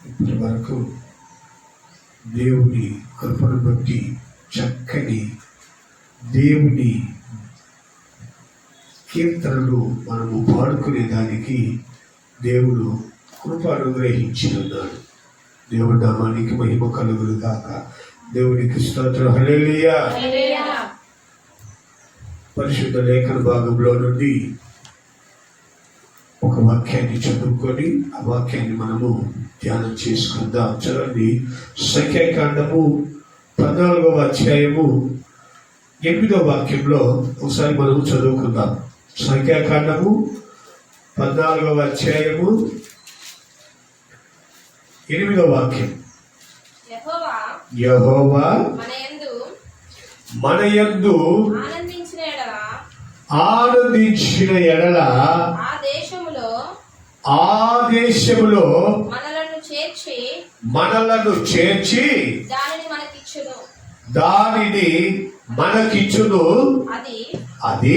ఇప్పటి వరకు దేవుని కృపను బట్టి చక్కని దేవుని కీర్తనలు మనము పాడుకునే దానికి దేవుడు కృప అనుగ్రహించినాడు. దేవుడి నామానికి మహిమ కలుగును గాక. దేవునికి స్తోత్రం. హల్లెలూయా. పరిశుద్ధ లేఖన భాగంలో నుండి ఒక వాక్యాన్ని చదువుకొని ఆ వాక్యాన్ని మనము ధ్యానం చేసుకుందాం. చదవండి. సంఖ్యాకాండము 14వ అధ్యాయము 8వ వాక్యంలో ఒకసారి మనము చదువుకుందాం. సంఖ్యాకాండము 14వ అధ్యాయము 8వ వాక్యం. యెహోవా మన యందు ఆనందించిన ఎడల ఆ దేశములో మనలను చేర్చి దానిని మనకిచ్చును. అది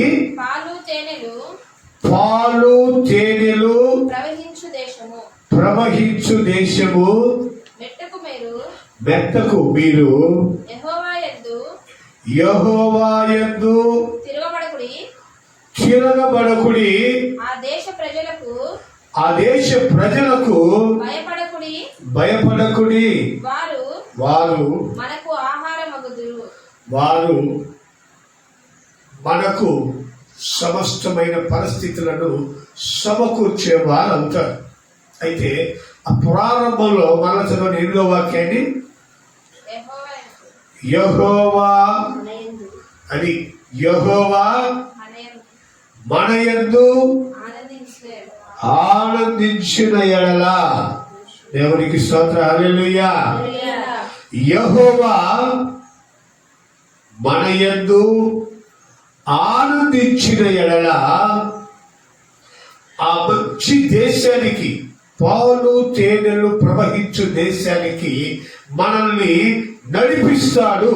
పాలు తేనెలు ప్రవహించు దేశము. మెత్తకు మీరు యెహోవా యందు తిరగబడకుడి. ఆ దేశ ప్రజలకు భయపడకుడి. వారు మనకు సమస్తమైన పరిస్థితులను సమకూర్చే వారంటారు. అయితే ఆ ప్రారంభంలో మన చదవని 8వ వాక్యాన్ని యెహోవా అని, యెహోవా మన యందు ఆనందించిన ఎడల. దేవునికి స్తోత్రం. హల్లెలూయా. యెహోవా మన యందు ఆనందించిన ఎడల ఆ మంచి దేశానికి, పాలు తేనెలు ప్రవహించు దేశానికి మనల్ని నడిపిస్తాడు.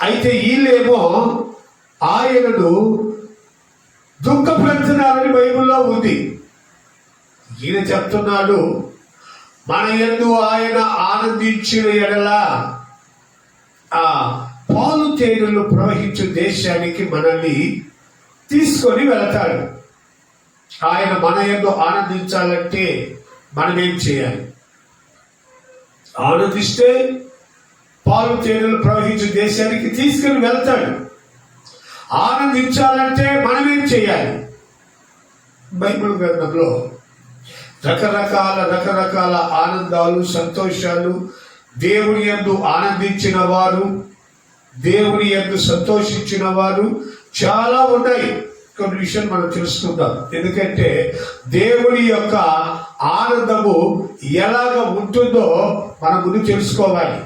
అయితే వీళ్ళేమో ఆయనను దుఃఖపెడుతున్నారని బైబిల్లో ఉంది. ఈయన చెప్తున్నాడు, మన యందు ఆయన ఆనందించిన ఎడల ఆ పాలు తేనెలు ప్రవహించు దేశానికి మనల్ని తీసుకొని వెళతాడు. ఆయన మన యందు ఆనందించాలంటే మనం ఏం చేయాలి? ఆనందిస్తే పాలు తేనెలు ప్రవహించు దేశానికి తీసుకొని వెళ్తాడు. ఆనందించాలంటే మనం ఏం చేయాలి? బైబిల్ గ్రంథంలో రకరకాల ఆనందాలు, సంతోషాలు, దేవుని యందు ఆనందించిన వారు, దేవుని యందు సంతోషించిన వారు చాలా ఉన్నాయి. కొన్ని విషయాలు మనం తెలుసుకుందాం. ఎందుకంటే దేవుని యొక్క ఆనందము ఎలాగ ఉంటుందో మనం ముందు తెలుసుకోవాలి.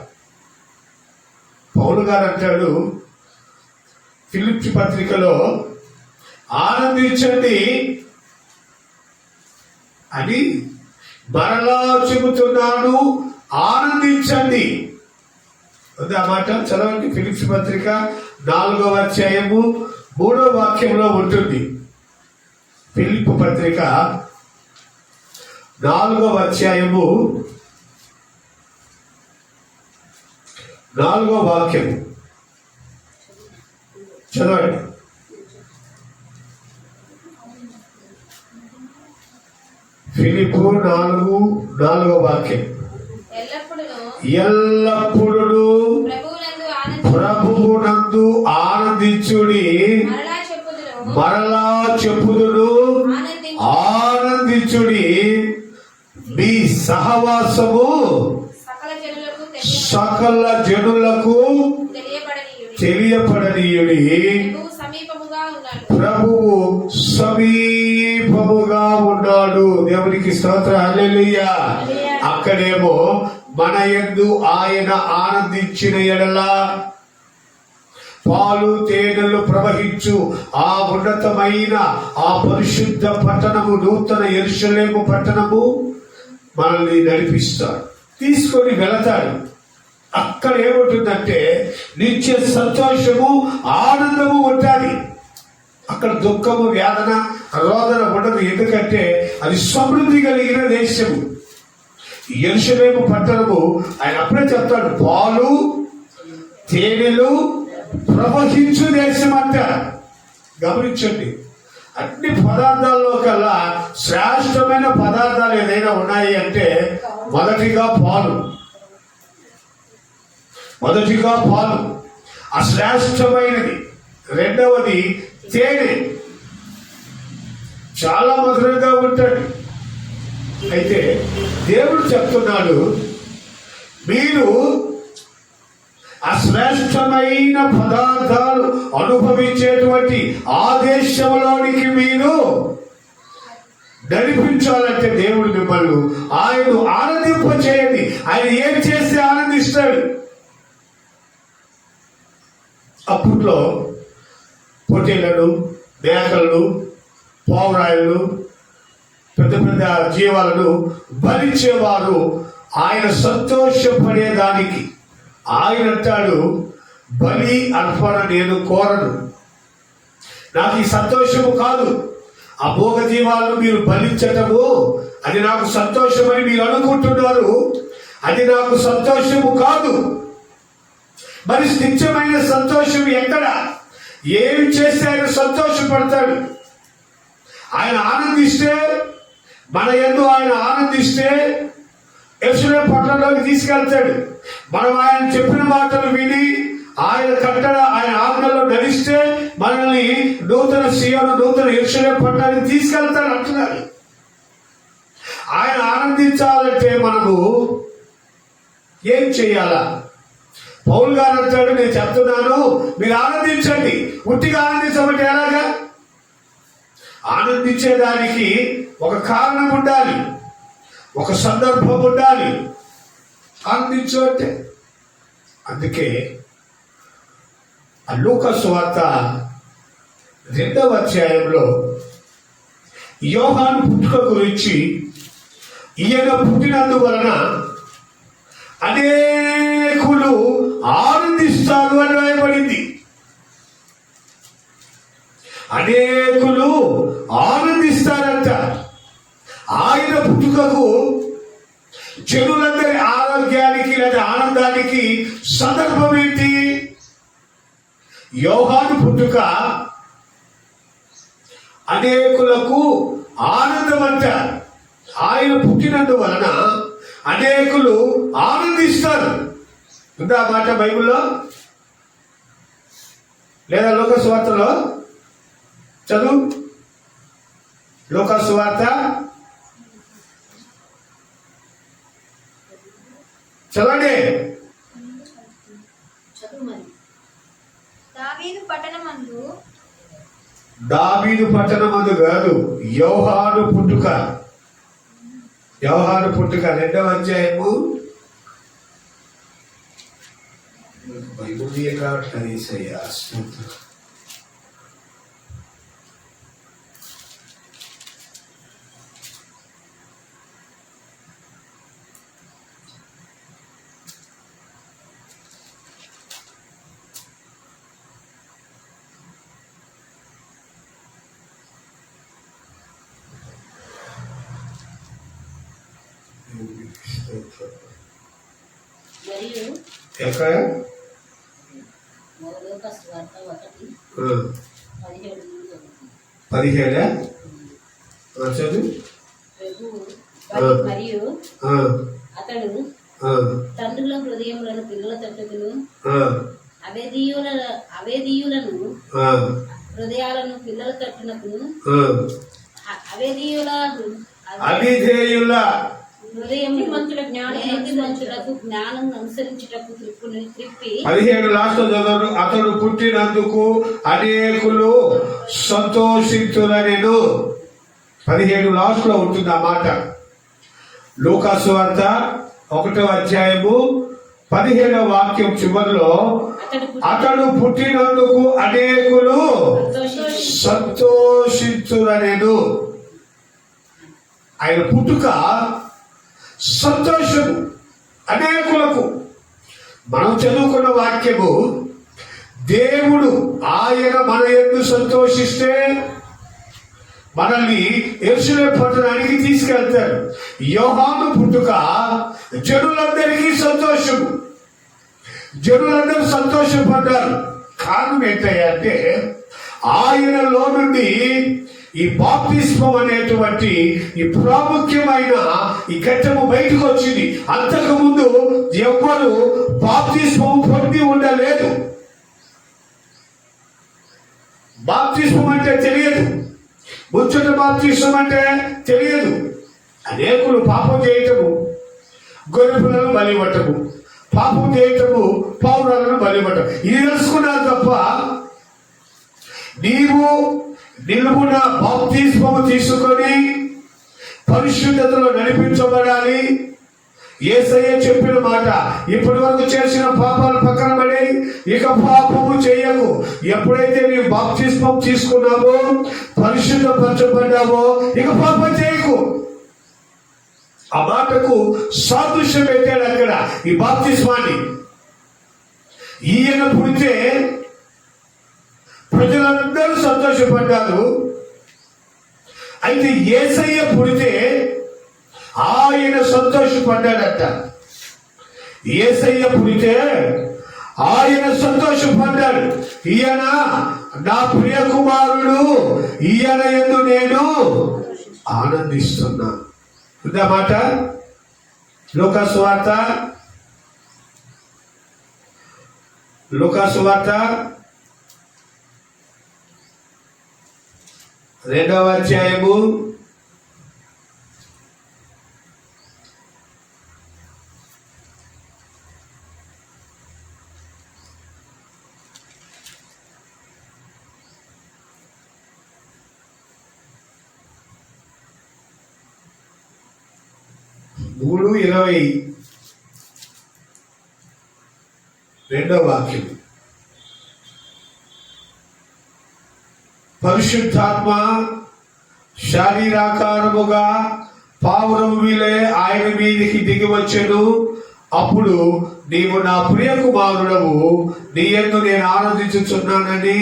పౌలు గారు అంటాడు ఫిలిప్పీ పత్రికలో, ఆనందించండి అని మరలా చెబుతున్నాను, ఆనందించండి. ఆ మాట చదవండి. ఫిలిప్పీ పత్రిక 4వ అధ్యాయము 3వ వాక్యంలో ఉంటుంది. ఫిలిప్పీ పత్రిక 4వ అధ్యాయము 4వ వాక్యం చదవండి. ఫిలిప్పు 4వ వాక్యం. ఎల్లప్పుడూ ప్రభువునందు ఆనందించుడి. మరలా చెప్పుదును, ఆనందించుడి. మీ సహవాసము సకల జనులకు తెలియపడనీయుడి. ప్రభువు సమీపముగా ఉన్నాడు. దేవునికి స్తోత్రం. హల్లెలూయా. అక్కడేమో మన యందు ఆయన ఆనందించిన ఎడల పాలు తేనెలు ప్రవహించు ఆ ఉన్నతమైన ఆ పరిశుద్ధ పట్టణము, నూతన యెరూషలేము పట్టణము మనల్ని నడిపిస్తాడు, తీసుకొని వెళతాడు. అక్కడ ఏముంటుందంటే నిత్య సంతోషము, ఆనందము ఉంటుంది. అక్కడ దుఃఖము, వేదన, రోదన ఉండదు. ఎందుకంటే అది సమృద్ధి కలిగిన దేశము. యెరూషలేము పట్టణము ఆయన అప్పుడే చెప్తాడు, పాలు తేనెలు ప్రవహించు దేశం అంట. గమనించండి, అన్ని పదార్థాల్లో కల్లా శ్రేష్టమైన పదార్థాలు ఏదైనా ఉన్నాయి అంటే మొదటిగా పాలు అశ్రేష్టమైనది. రెండవది తేనె, చాలా మధురంగా ఉంటాడు. అయితే దేవుడు చెప్తున్నాడు, మీరు అశ్రేష్టమైన పదార్థాలు అనుభవించేటువంటి ఆ దేశంలోనికి మీరు నడిపించాలంటే దేవుడు మిమ్మల్ని ఆయన ఆనందింపచేయండి. ఆయన ఏం చేస్తే ఆనందిస్తాడు. అప్పట్లో పొట్టేళ్లను, మేకలను, పావురాయలను, పెద్ద పెద్ద జీవాలను భరించేవారు ఆయన సంతోషపడేదానికి. ఆయన అంటాడు, బలి అర్పణ నేను కోరను, నాకు ఈ సంతోషము కాదు. ఆ భోగ జీవాలను మీరు బలించటము అది నాకు సంతోషమని మీరు అనుకుంటున్నారు, అది నాకు సంతోషము కాదు. మరి నిత్యమైన సంతోషం ఎక్కడ? ఏమి చేస్తే ఆయన సంతోషపడతాడు? ఆయన ఆనందిస్తే, మన యందు ఆయన ఆనందిస్తే యెరూషలేము పట్టణంలోకి తీసుకెళ్తాడు. మనం ఆయన చెప్పిన మాటలు విని ఆయన కట్టడ, ఆయన ఆజ్ఞలో నడిస్తే మనల్ని నూతన సీయోను, నూతన యెరూషలేము పట్టణానికి తీసుకెళ్తాడు అంటున్నారు. ఆయన ఆనందించాలంటే మనము ఏం చెయ్యాలా? పౌలు గారు అంటాడు, నేను చెప్తున్నాను మీరు ఆనందించండి. ఉట్టిగా ఆనందించమంటే ఎలాగా? ఆనందించేదానికి ఒక కారణం ఉండాలి, ఒక సందర్భం ఉండాలి. ఆనందించు అంటే అందుకే లూకా సువార్త 2వ అధ్యాయంలో యోహాను పుట్టుక గురించి, ఈయన పుట్టినందువలన అనేకులు ఆనందిస్తారు అని రాయబడింది. అనేకులు ఆనందిస్తారంట. ఆయన పుట్టుకకు జనులందరి ఆరోగ్యానికి లేదా ఆనందానికి సందర్భం ఏంటి? యోహాను పుట్టుక అనేకులకు ఆనందం అంట. ఆయన పుట్టినందువలన అనేకులు ఆనందిస్తారు. ఉందా మాట బైబిల్లో? లేదా లోక సువార్తలో చదువు. లోక సువార్త చదవండి. దావీదు పట్టణమందు కాదు, యోహాను పుట్టుక. 2వ అధ్యాయము. బైబిల్ కావట్లేదు ఈసయ్యా. ఎక్కడ? 17 చదువు. మరియు అతడు తండ్రుల హృదయములను పిల్లల తట్టుకును, అవేదీయులను హృదయాలను పిల్లల తట్టునకును, అవిధేయుల జ్ఞానం అనుసరించుటకు త్రిప్పి. 17 లాస్ట్ చదవరు. అతడు పుట్టినందుకు అనేకులు సంతోషించురనెను. 17 లాస్ట్ లో ఉంటుంది ఆ మాట. లూకా సువార్త 1వ అధ్యాయము 17వ వాక్యం చివరిలో, అతడు పుట్టినందుకు అనేకులు సంతోషించురనెను. ఆయన పుట్టుక సంతోషము అనేకులకు. మనం చదువుకున్న వాక్యము, దేవుడు ఆయన మన యందు సంతోషిస్తే మనల్ని యెరూషలేము పట్టణానికి తీసుకెళ్తారు. యోహాను పుట్టుక జనులందరికీ సంతోషము, జనులందరూ సంతోషపడ్డారు. కారణం ఏంటంటే ఆయనలో నుండి ఈ బాప్తిస్మం అనేటువంటి ఈ ప్రాముఖ్యమైన ఈ ఘట్టము బయటకు వచ్చింది. అంతకుముందు ఎవ్వరు బాప్తిస్మం పొంది ఉండలేదు. బాప్తిస్మం అంటే తెలియదు, ముచ్చట బాప్తిస్మం అంటే తెలియదు. అనేకులు పాపం చేయటము, గొర్రెపిల్లలను బలిపట్టము, పాపం చేయటము, పౌరాలను బలిపట్టము, ఇది తెలుసుకున్నారు తప్ప నీవు నిలువున బాప్తిస్మము తీసుకొని పరిశుద్ధతలో నడిపించబడాలి. యేసయ్య చెప్పిన మాట, ఇప్పటి వరకు చేసిన పాపాలు పక్కన పడి ఇక పాపము చేయకు. ఎప్పుడైతే నీవు బాప్తిస్మం తీసుకున్నావో, పరిశుద్ధపరచబడ్డావో, ఇక పాపం చేయకు. ఆ మాటకు సాదృశ్యం పెట్టాడు అక్కడ ఈ బాప్తిస్మాన్ని. ఈయన పుడితే ప్రజలందరూ సంతోషపడ్డారు. అయితే యేసయ్య పుడితే ఆయన సంతోషపడ్డాడట. యేసయ్య పుడితే ఆయన సంతోషపడ్డాడు. ఈయన నా ప్రియ కుమారుడు, ఈయన యందు నేను ఆనందిస్తున్నా. ఉందన్నమాట. లూకాసు వార్త 2వ అధ్యాయము 3:22 వాక్యం. పరిశుద్ధాత్మ శారీరాకారముగా పావురం వీలే ఆయన మీదికి దిగి వచ్చెను. అప్పుడు నీవు నా ప్రియ కుమారుడవు, నీ యందు నేను ఆనందించుచున్నానని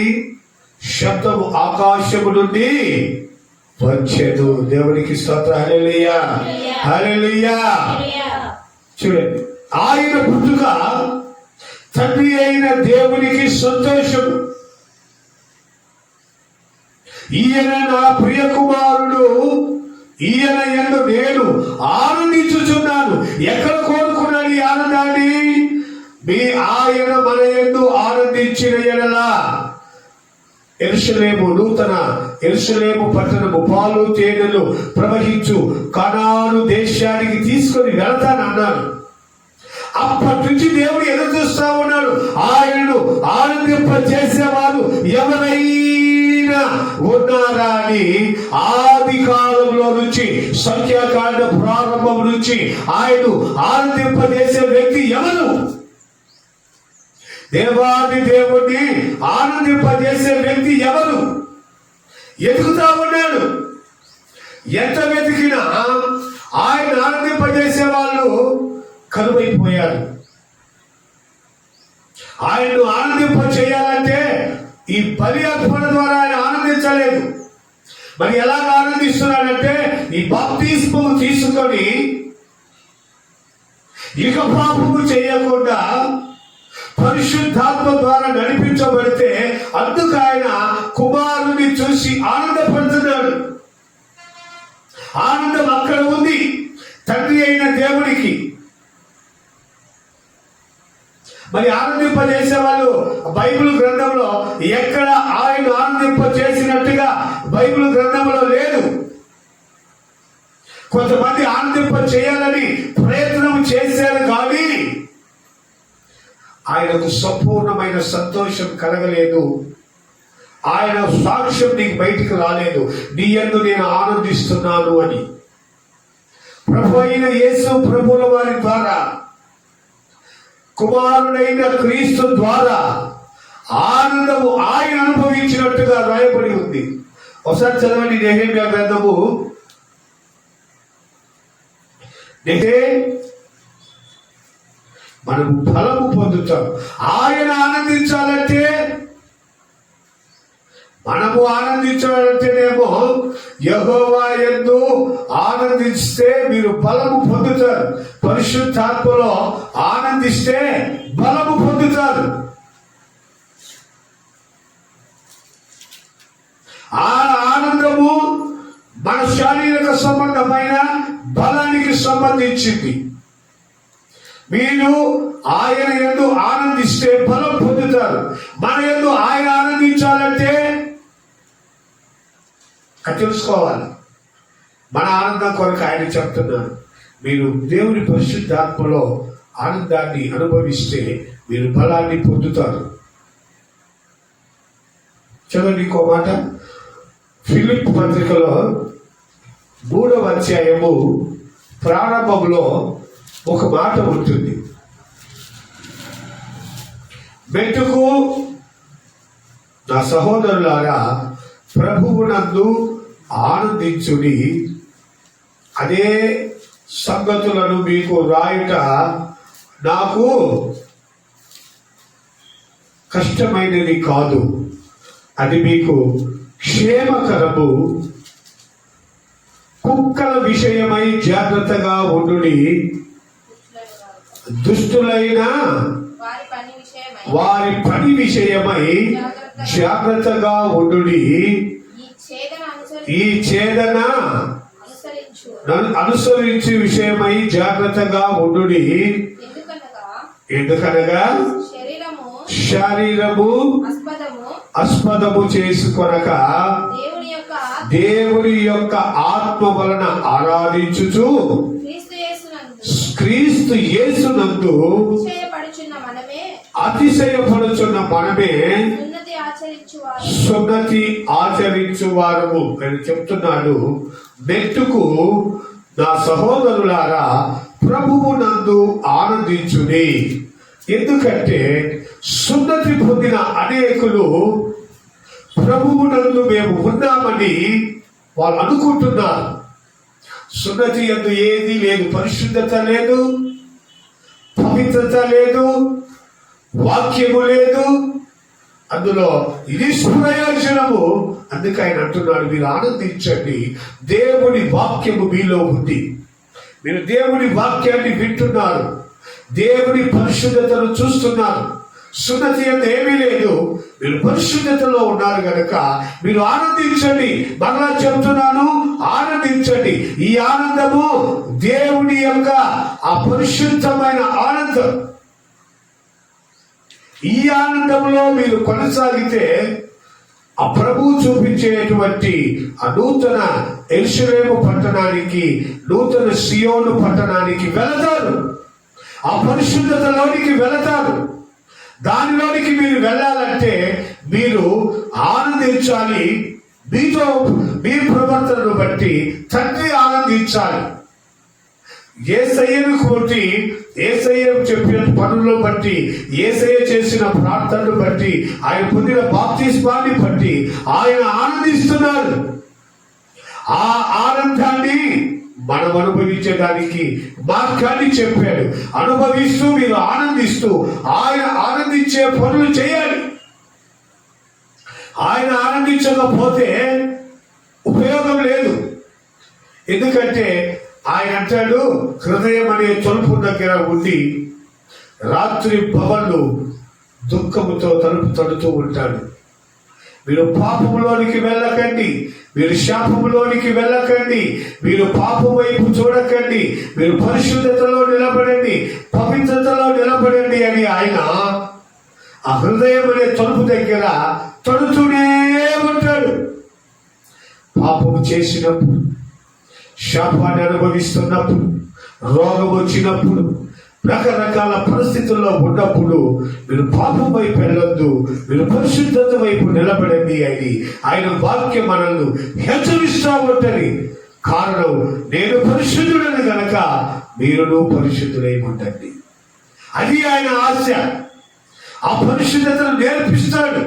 శబ్దము ఆకాశము నుండి వచ్చెను. దేవునికి స్తోత్రం. హల్లెలూయా, హల్లెలూయా. చూడండి, ఆయన పుట్టుక తండ్రి అయిన దేవునికి సంతోషము. ఈయన నా ప్రియ కుమారుడు, ఈయన యందు నేను ఆనందించుచున్నాను. ఎక్కడ కోరుకున్నాడు ఈ ఆనందాన్ని? ఆయన మన యందు ఆనందించిన ఎడలా యెరూషలేము, నూతన యెరూషలేము పట్టణము పాలు తేనెలు ప్రవహించు కనాను దేశానికి తీసుకొని వెళతానన్నాడు. అప్పటి నుంచి దేవుడు ఎదురు చూస్తా ఉన్నాడు. ఆయనను ఆనందింప చేసేవారు ఎవరైనా ఉన్నారా అని ఆది కాలంలో నుంచి, సంఖ్యాకాండ ప్రారంభం నుంచి ఆయనను ఆనందింపజేసే వ్యక్తి ఎవరు? దేవాది దేవుణ్ణి ఆనందింపజేసే వ్యక్తి ఎవరు? ఎదుగుతా ఉన్నాడు. ఎంత వెతికినా ఆయన ఆనందింపజేసే వాళ్ళు కరువైపోయారు. ఆయన్ను ఆనందింప చేయాలంటే ఈ బలి అర్పణ ద్వారా ఆయన ఆనందించలేదు. మరి ఎలాగ ఆనందిస్తున్నాడంటే ఈ బాప్తిస్మము తీసుకొని ఇక పాపము చేయకుండా పరిశుద్ధాత్మ ద్వారా నడిపించబడితే అందుకు ఆయన కుమారుని చూసి ఆనందపడుతున్నాడు. ఆనందం అక్కడ ఉంది తండ్రి అయిన దేవునికి. మరి ఆనందింపజేసే వాళ్ళు బైబిల్ గ్రంథంలో ఎక్కడ ఆయన ఆనందింప చేసినట్టుగా బైబిల్ గ్రంథంలో లేదు. కొంతమంది ఆనందింప చేయాలని ప్రయత్నం చేశారు కానీ ఆయనకు సంపూర్ణమైన సంతోషం కలగలేదు. ఆయన సాక్ష్యం నీకు బయటికి రాలేదు, నీ యందు నేను ఆనందిస్తున్నాను అని. ప్రభు అయిన యేసు ప్రభువుల వారి ద్వారా, కుమారుడైన క్రీస్తు ద్వారా ఆనందము ఆయన అనుభవించినట్టుగా రాయబడి ఉంది. ఒకసారి చదవండి నెహెమ్యా గ్రంథము. మనము ఫలము పొందుతాం. ఆయన ఆనందించాలంటే, మనము ఆనందించాలంటేనేమో యెహోవా యందు ఆనందిస్తే మీరు బలము పొందుతారు. పరిశుద్ధాత్మలో ఆనందిస్తే బలము పొందుతారు. ఆ ఆనందము మన శారీరక సంబంధమైన బలానికి సంబంధించింది. మీరు ఆయన యందు ఆనందిస్తే బలం పొందుతారు. మన యందు ఆయన ఆనందించాలంటే అది తెలుసుకోవాలి. మన ఆనందం కొరకు ఆయన చెప్తున్నారు, మీరు దేవుని పరిశుద్ధాత్మలో ఆనందాన్ని అనుభవిస్తే మీరు బలాన్ని పొందుతారు. చదవండి ఇంకో మాట. ఫిలిప్పీ పత్రికలో 3వ అధ్యాయము ప్రారంభంలో ఒక మాట ఉంటుంది. మెట్టుకు నా సహోదరులారా ప్రభువునందు ఆనందించుడి. అదే సంగతులను మీకు రాయుట నాకు కష్టమైనది కాదు, అది మీకు క్షేమకరము. కుక్కల విషయమై జాగ్రత్తగా ఉండుడి, దుష్టులైన వారి పని విషయమై జాగ్రత్తగా ఉండుడి. ఈ ఛేదన అనుసరించి విషయమై జాగ్రత్తగా ఉండుడి. ఎందుకనగా శరీరము అస్పదము చేసుకొనక దేవుని యొక్క ఆత్మ వలన ఆరాధించుచు క్రీస్తు యేసునందు అతిశయపడుచున్న మనమే సున్నతి ఆచరించువారము అని చెప్తున్నాడు. మెట్టుకు నా సహోదరులారా ప్రభువునందు ఆనందించుడి. ఎందుకంటే సున్నతి పొందిన అనేకులు ప్రభువునందు మేము ఉన్నామని వాళ్ళు అనుకుంటున్నారు. సున్నతి యందు ఏది లేదు, పరిశుద్ధత లేదు, పవిత్రత లేదు, వాక్యము లేదు, అందులో ఇది ప్రయోజనము. అందుకే ఆయన అంటున్నాడు, మీరు ఆనందించండి, దేవుని వాక్యము మీలో ఉంది. మీరు దేవుని వాక్యాన్ని వింటున్నారు, దేవుని పరిశుద్ధతను చూస్తున్నారు. సున్నతి యందు ఏమీ లేదు, మీరు పరిశుద్ధతలో ఉన్నారు కనుక మీరు ఆనందించండి. మరలా చెప్తున్నాను, ఆనందించండి. ఈ ఆనందము దేవుని యొక్క ఆ పరిశుద్ధమైన ఆనందం. ఈ ఆనందంలో మీరు కొనసాగితే ఆ ప్రభువు చూపించేటువంటి ఆ నూతన యెరూషలేము పట్టణానికి, నూతన సియోను పట్టణానికి వెళతారు. ఆ పరిశుద్ధతలోనికి వెళతారు. దానిలోనికి మీరు వెళ్ళాలంటే మీరు ఆనందించాలి. మీతో మీ ప్రవర్తనను బట్టి తండ్రి ఆనందించాలి. యేసయ్యను బట్టి, యేసయ్య చెప్పిన పనులను బట్టి, యేసయ్య చేసిన ప్రార్థనను బట్టి, ఆయన పొందిన బాప్తిస్మాన్ని బట్టి ఆయన ఆనందిస్తున్నారు. ఆ ఆనందాన్ని మనం అనుభవించడానికి మార్గాన్ని చెప్పాడు. అనుభవిస్తూ మీరు ఆనందిస్తూ ఆయన ఆనందించే పనులు చేయాలి. ఆయన ఆనందించకపోతే ఉపయోగం లేదు. ఎందుకంటే ఆయన అంటాడు, హృదయం అనే తలుపు దగ్గర ఉండి రాత్రి పగళ్ళు దుఃఖముతో తలుపు తడుతూ ఉంటాడు. మీరు పాపములోనికి వెళ్ళకండి, మీరు శాపములోనికి వెళ్ళకండి, మీరు పాపం వైపు చూడకండి, మీరు పరిశుద్ధతలో నిలబడండి, పవిత్రతలో నిలబడండి అని ఆయన ఆ హృదయం అనే తలుపు దగ్గర తడుతూనే ఉంటాడు. పాపము చేసినప్పుడు, శాపాన్ని అనుభవిస్తున్నప్పుడు, రోగం వచ్చినప్పుడు, రకరకాల పరిస్థితుల్లో ఉన్నప్పుడు మీరు పాపం వైపు వెళ్ళొద్దు, మీరు పరిశుద్ధత వైపు నిలబడండి అని ఆయన వాక్యం మనల్ని హెచ్చరిస్తూ ఉంటుంది. కారణం, నేను పరిశుద్ధుడని గనక మీరును పరిశుద్ధులై ఉండండి. అది ఆయన ఆశ. ఆ పరిశుద్ధతను నేర్పిస్తాడు.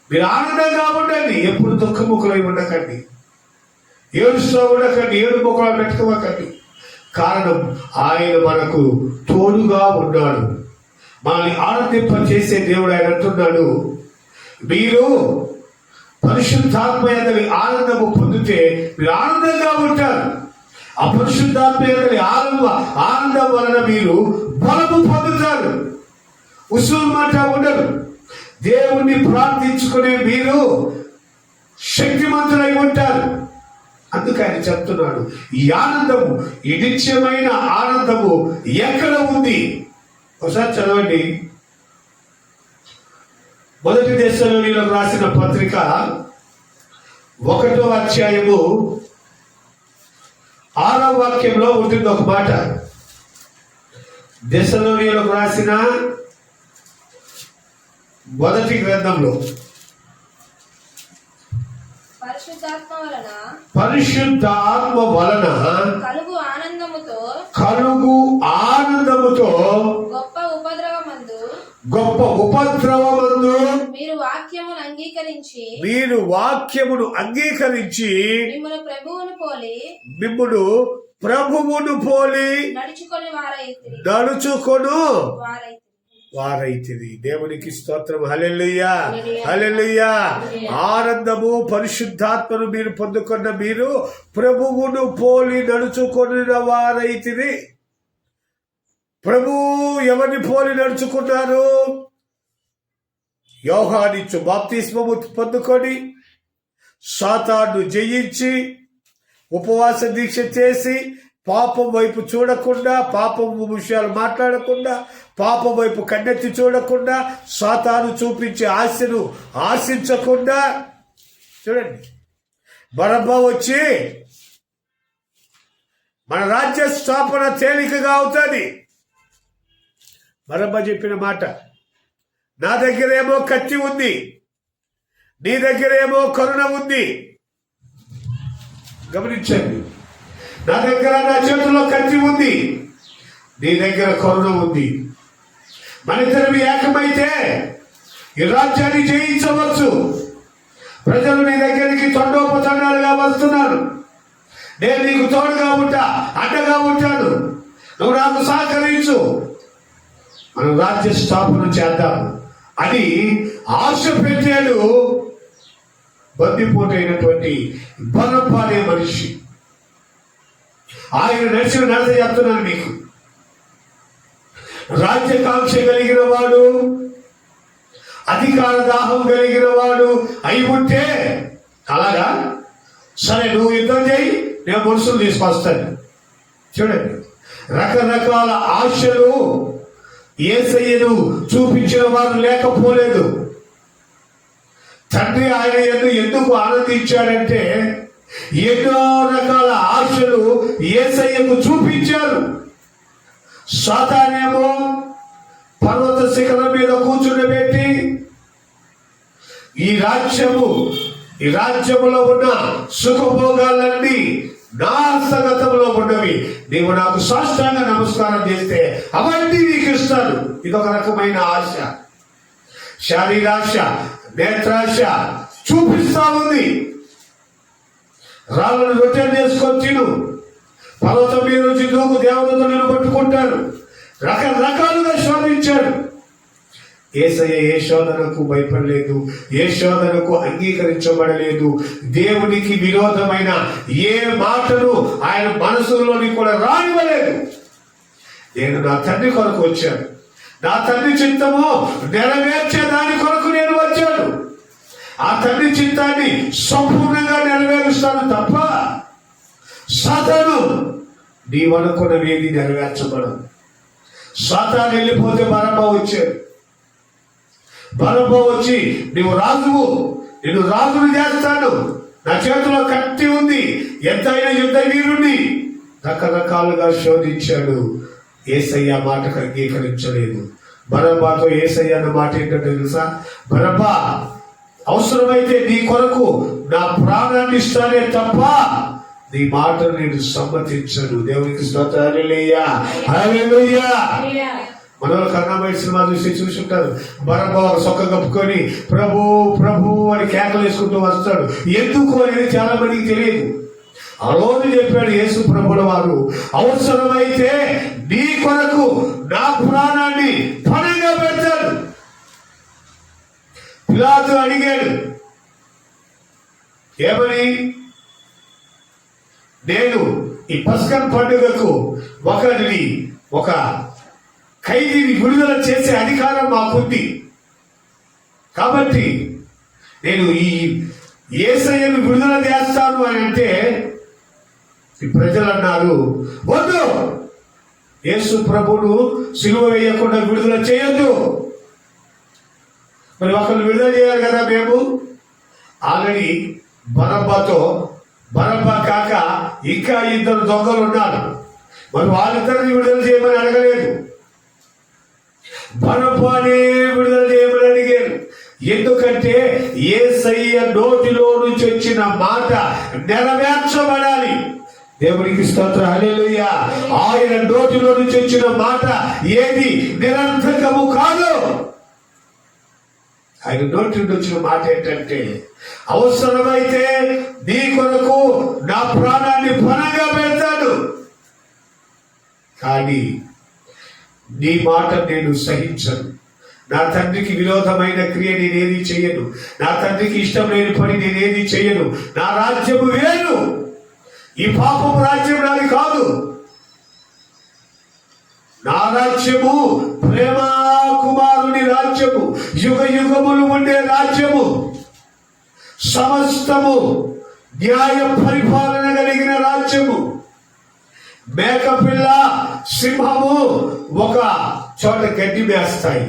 మీరు ఆనందంగా ఉండండి, ఎప్పుడు దుఃఖముఖులై ఉండకండి, ఏడుస్తూ ఉండకండి, ఏడు ముఖాలు పెట్టుకోకండి. కారణం, ఆయన మనకు తోడుగా ఉన్నాడు. మనల్ని ఆనందింప చేసే దేవుడు. ఆయన అంటున్నాడు, మీరు పరిశుద్ధాత్మ యందలి ఆనందము పొందితే మీరు ఆనందంగా ఉంటారు. ఆ పరిశుద్ధాత్మ యందలి ఆనందం వలన మీరు బలము పొందుతారు. ఉసురుమాట ఉండరు. దేవుణ్ణి ప్రార్థించుకునే మీరు శక్తిమంతులై ఉంటారు. అందుకే ఆయన చెప్తున్నాడు, ఈ ఆనందము, ఈ నిత్యమైన ఆనందము ఎక్కడ ఉంది? ఒకసారి చదవండి. మొదటి దశలోనిలకు రాసిన పత్రిక 1వ అధ్యాయము 6వ వాక్యంలో ఉంటుంది ఒక మాట. దశలోనిలకు రాసిన మొదటి గ్రంథంలో పరిశుద్ధాత్మ వలన కలుగు ఆనందముతో గొప్ప ఉపద్రవమందు మీరు వాక్యమును అంగీకరించి మిమ్మును ప్రభువును పోలి నడుచుకొను వారైతిరి. దేవునికి స్తోత్రం. హల్లెలూయా, హల్లెలూయా. ఆనందము, పరిశుద్ధాత్మను మీరు పొందుకున్న మీరు ప్రభువును పోలి నడుచుకొనిన వారైతిరి. ప్రభు ఎవరిని పోలి నడుచుకున్నారు? యోహానిచ్చు బాప్తిస్మము పొందుకొని సాతాను జయించి ఉపవాస దీక్ష చేసి పాపం వైపు చూడకుండా, పాపం విషయాలు మాట్లాడకుండా, పాపం వైపు కన్నెత్తి చూడకుండా, సాతాను చూపించే ఆశను ఆశించకుండా, చూడండి, బరబ్బా వచ్చి మన రాజ్య స్థాపన తేలికగా అవుతుంది. బరబ్బా చెప్పిన మాట, నా దగ్గరేమో కత్తి ఉంది, నీ దగ్గరేమో కరుణ ఉంది. గమనించండి, నా చేతిలో కత్తి ఉంది, నీ దగ్గర కరుణ ఉంది. మన ఇద్దరు ఏకమైతే ఈ రాజ్యాన్ని జయించవచ్చు. ప్రజలు నీ దగ్గరికి తండోపతండాలుగా వస్తున్నారు. నేను నీకు తోడుగా ఉంటా, అండగా ఉంటాను, నువ్వు నాకు సహకరించు, మనం రాజ్య స్థాపన చేద్దాం అని ఆశ పెట్టాడు బందిపోటైనటువంటి బరబ్బా అనే మనిషి. ఆయన నడిచిన నడత చెప్తున్నాను మీకు. రాజ్యకాంక్ష కలిగిన వాడు, అధికార దాహం కలిగిన వాడు అయి ఉంటే అలాగా, సరే నువ్వు యుద్ధం చేయి, నేను మనుషులు తీసుకొస్తాను. చూడండి, రకరకాల ఆశలు యేసయ్యను చూపించిన వారు లేకపోలేదు. తండ్రి ఆయన ఎందుకు ఆనందించాడంటే ఎన్నో రకాల ఆశలు యేసయ్యకు చూపించారు. సాతానేమో పర్వత శిఖరం మీద కూర్చుండబెట్టి ఈ రాజ్యములో ఉన్న సుఖభోగాలన్నీ నా హస్తగతంలో ఉన్నవి, నీవు నాకు సాష్టాంగ నమస్కారం చేస్తే అవన్నీ నీకు ఇస్తాను. ఇదొక రకమైన ఆశ, శారీరాశ, నేత్రాశ చూపిస్తా ఉంది. రాళ్ళను రొట్టెలు చేసుకొని తిను, పర్వతం మీద నుంచి దూకు, దేవతలను పట్టుకుంటారు. రకరకాలుగా శోధించాడు. యేసయ్య ఏ శోధనకు భయపడలేదు, ఏ శోధనకు అంగీకరించబడలేదు. దేవునికి విరోధమైన ఏ మాటను ఆయన మనసులోని కూడా రానివ్వలేదు. నేను నా తండ్రి కొరకు వచ్చాను, నా తండ్రి చిత్తము నెరవేర్చే దాని కొరకు నేను వచ్చాను. ఆ తండ్రి చిత్తాన్ని సంపూర్ణంగా నెరవేరుస్తాను తప్ప సాతాను నీవనుకున్నవేది నెరవేర్చబడదు. సాతాను వెళ్ళిపోతే బరబ్బా వచ్చాడు. బరబ్బా వచ్చి నువ్వు రాజువు, నేను రాజును చేస్తాను, నా చేతిలో కత్తి ఉంది, ఎంతైనా యుద్ధ వీరుణ్ణి రకరకాలుగా శోధించాడు. యేసయ్య మాటకు అంగీకరించలేదు. బరబ్బాతో యేసయ్య అన్న మాట ఏంటంటే తెలుసా? బరబ్బా, అవసరమైతే నీ కొరకు నా ప్రాణాన్ని ఇస్తానే తప్ప నీ మాటను నేను సమ్మతించను. దేవునికి స్తోత్రం. హల్లెలూయా, హల్లెలూయా. మనోళ్ళు కర్ణామయ సినిమా చూసుంటారు. బరబ్బా సొక్క కప్పుకొని ప్రభు ప్రభు అని కేకలు వేసుకుంటూ వస్తాడు. ఎందుకు అనేది చాలా మందికి తెలియదు. ఆ రోజు చెప్పాడు యేసు ప్రభుల వారు, అవసరమైతే నీ కొరకు నా ప్రాణాన్ని పణంగా పెడతాడు. పిలాతు అడిగాడు, ఏమని? నేను ఈ పస్కన్ పండుగకు ఒక ఖైదీని విడుదల చేసే అధికారం మాకుంది. కాబట్టి నేను ఈ యేసయ్యను విడుదల చేస్తాను అని అంటే ఈ ప్రజలు అన్నారు, వద్దు, యేసు ప్రభువును సిలువ వేయకుండా విడుదల చేయొద్దు. మరి ఒకరు విడుదల చేయాలి కదా. మేము ఆల్రెడీ బరబ్బా కాక ఇంకా 2 దొంగలు ఉన్నారు. మరి వాళ్ళిద్దరిని విడుదల చేయమని అడగలేదు, బరబ్బానే విడుదల చేయమని అడిగారు. ఎందుకంటే యేసయ్య నోటిలో నుంచి వచ్చిన మాట నెరవేర్చబడాలి. దేవునికి స్తోత్రం, హల్లెలూయా. ఆయన నోటిలో నుంచి వచ్చిన మాట ఏది నిరర్థకము కాదు. ఆయన నోటి నుండి వచ్చిన మాట ఏంటంటే, అవసరమైతే నీ కొరకు నా ప్రాణాన్ని పణంగా పెడతాను, కానీ నీ మాట నేను సహించను. నా తండ్రికి విరోధమైన క్రియ నేనేది చేయను. నా తండ్రికి ఇష్టం లేని పని నేనేది చేయను. నా రాజ్యము వేరు, ఈ పాపము రాజ్యం నాది కాదు. నా రాజ్యము ప్రేమ కుమారుని రాజ్యము, యుగ యుగములు ఉండే రాజ్యము, సమస్తము న్యాయ పరిపాలన కలిగిన రాజ్యము. మేకపిల్ల సింహము ఒక చోట గడ్డి మేస్తాయి,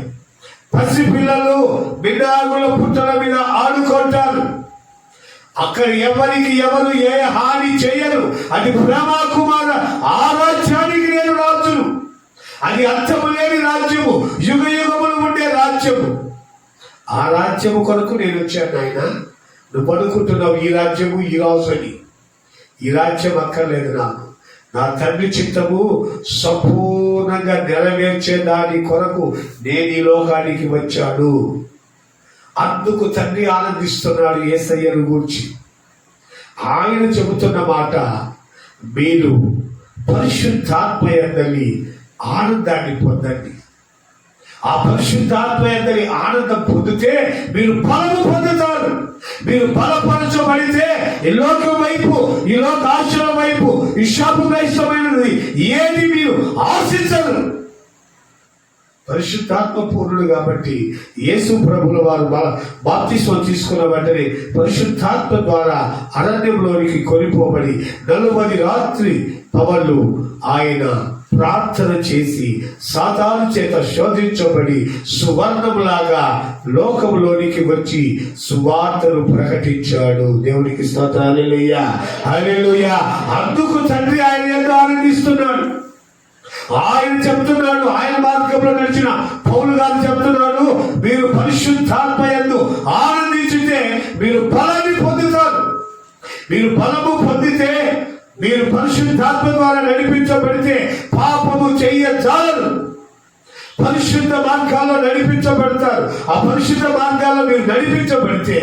పసిపిల్లలు బిన్నాగుల పుట్టల మీద ఆడుకుంటారు. అక్కడ ఎవరికి ఎవరు ఏ హాని చేయరు. అది ప్రేమ కుమార, ఆ రాజ్యానికి నేను రాజును. అది అంతము లేని రాజ్యము, యుగ యుగములు ఉండే రాజ్యము. ఆ రాజ్యము కొరకు నేను వచ్చాను. ఆయన నువ్వు అనుకుంటున్నావు ఈ రాజ్యము ఈ రాజు అని. ఈ రాజ్యం అక్కర్లేదు నాకు. నా తండ్రి చిత్తము సంపూర్ణంగా నెరవేర్చే దాని కొరకు నేను ఈ లోకానికి వచ్చాను. అందుకు తండ్రి ఆనందిస్తున్నాడు యేసయ్యను గూర్చి. ఆయన చెబుతున్న మాట, మీరు పరిశుద్ధాత్మ యందలి ఆనందాన్ని పొందండి. ఆ పరిశుద్ధాత్మ యందలి ఆనందం పొందితే మీరు బలము పొందుతారు. మీరు బలపరచబడితే ఈ లోకం వైపు, ఈ లోక ఆశల వైపు, ఈ శాపగ్రస్తమైనది ఏది మీరు ఆశించరు. పరిశుద్ధాత్మ పూర్ణుడు కాబట్టి యేసు ప్రభుల వారు బాప్తిస్మం తీసుకున్న వెంటనే పరిశుద్ధాత్మ ద్వారా అరణ్యంలోనికి కొనిపోబడి 40 రాత్రి పగళ్ళు ఆయన ప్రార్థన చేసి సాతాను చేత శోధించబడి సువర్ణములాగా లోకములోనికి వచ్చి సువార్తను ప్రకటించాడు. దేవునికి స్తోత్రం, హల్లెలూయా, హల్లెలూయా. అందుకు తండ్రి ఆయన ఎంతో ఆనందిస్తున్నాడు. ఆయన చెప్తున్నాడు, ఆయన మార్గంలో నడిచిన పౌలు గారు చెప్తున్నాడు, మీరు పరిశుద్ధాత్మ యందు ఆనందించితే మీరు బలాన్ని పొందుతారు. మీరు బలము పొందితే, మీరు పరిశుద్ధాత్మ ద్వారా నడిపించబడితే పాపము చెయ్యజాలరు. పరిశుద్ధ మార్గాల్లో నడిపించబడతారు. ఆ పరిశుద్ధ మార్గాల్లో మీరు నడిపించబడితే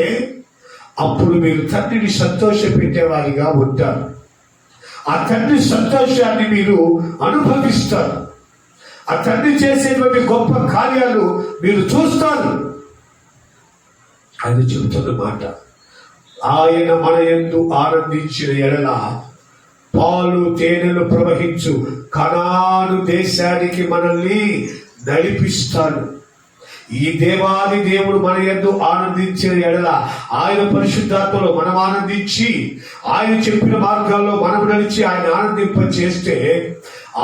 అప్పుడు మీరు తండ్రిని సంతోషపెట్టేవారిగా ఉంటారు. ఆ తండ్రి సంతోషాన్ని మీరు అనుభవిస్తారు. ఆ తండ్రి చేసేటువంటి గొప్ప కార్యాలు మీరు చూస్తారు. ఆయన చెబుతున్న మాట, ఆయన మన యందు ఆనందించిన ఎడల పాలు తేనెలు ప్రవహించు కనాను దేశానికి మనల్ని నడిపిస్తాడు. ఈ దేవాది దేవుడు మన యందు ఆనందించిన ఎడల, ఆయన పరిశుద్ధాత్మలో మనం ఆనందించి, ఆయన చెప్పిన మార్గాల్లో మనం నడిచి ఆయన ఆనందింప చేస్తే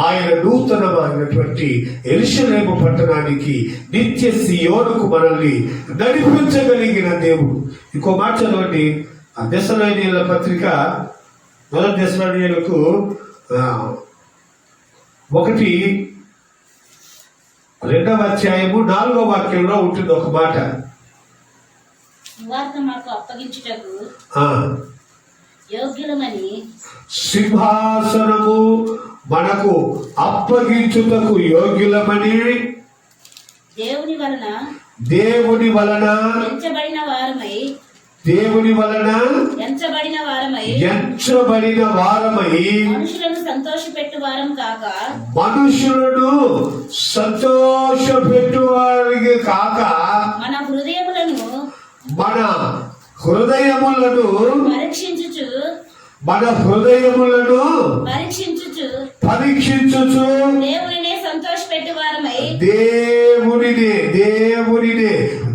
ఆయన నూతనమైనటువంటి యెరూషలేము పట్టణానికి, నిత్య సియోనుకు మనల్ని నడిపించగలిగిన దేవుడు. ఇంకో మాట చదవండి, ఆ దెస్సలోనికీయుల పత్రిక 1 దెస్సలోనికీయులకు 1:2 అధ్యాయము 4వ వాక్యంలో ఉంటుంది ఒక మాట, సువార్త మాకు అప్పగించుటకు యోగ్యులమని, సింహాసనము మనకు అప్పగించుటకు యోగ్యులమని, దేవుని వలన ఎంచబడిన వారమై మనుషులను సంతోషపెట్టువారికి కాక మన హృదయములను పరీక్షించుచు మన హృదయములను పరీక్షించుచు పరీక్షించుచు దేవునినే సంతోషపెట్టు వారమై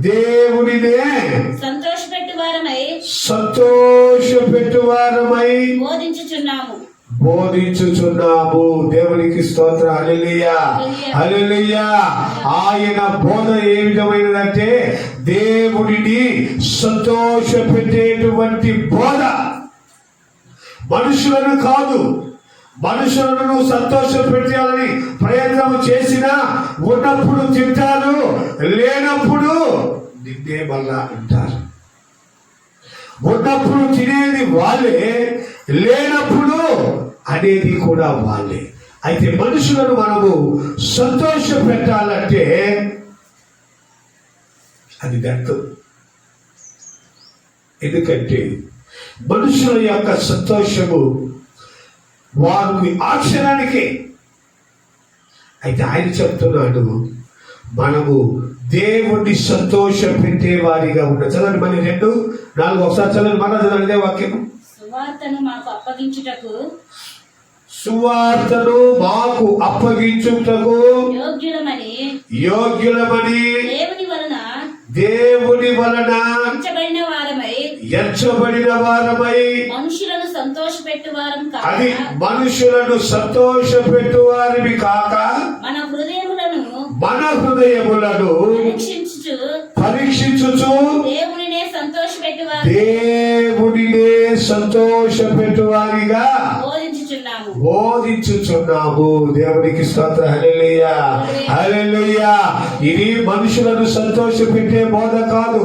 దేవునినే సంతోషపెట్టు వారమై బోధించుచున్నాము. దేవునికి స్తోత్ర. హల్లెలూయా, హల్లెలూయా. ఆయన బోధ ఏ విధమైనదంటే దేవుడిని సంతోషపెట్టేటువంటి బోధ. మనుషులను కాదు, మనుషులను సంతోషపెట్టాలని ప్రయత్నం చేసినా ఉన్నప్పుడు తింటారు, లేనప్పుడు నిన్నే మళ్ళా అంటారు. ఉన్నప్పుడు తినేది వాళ్ళే, లేనప్పుడు అనేది కూడా వాళ్ళే. అయితే మనుషులను మనము సంతోష పెట్టాలంటే అది వ్యర్థం. ఎందుకంటే మనుషుల యొక్క సంతోషము వారికి ఆక్షరానికే. అయితే ఆయన చెప్తున్నాడు, మనము దేవుణ్ణి సంతోష పెట్టే వారిగా ఉన్న. చదవండి మళ్ళీ 2:4 ఒకసారి చదవండి. మన చదవండి వాక్యం. సువార్తను మాకు అప్పగించుటకు యోగ్యులమని దేవుని వలన ఎంచబడిన వారమై మనుషులను సంతోషపెట్టు వారం కాక, అది మనుషులను సంతోషపెట్టు వారిని కాక మన హృదయములను పరీక్షించుచు దేవునినే సంతోషపెట్టు వారిగా బోధించుచున్నాము. దేవునికి స్తోత్ర. హల్లెలూయా, హల్లెలూయా. ఇది మనుషులను సంతోషపెట్టే బోధ కాదు,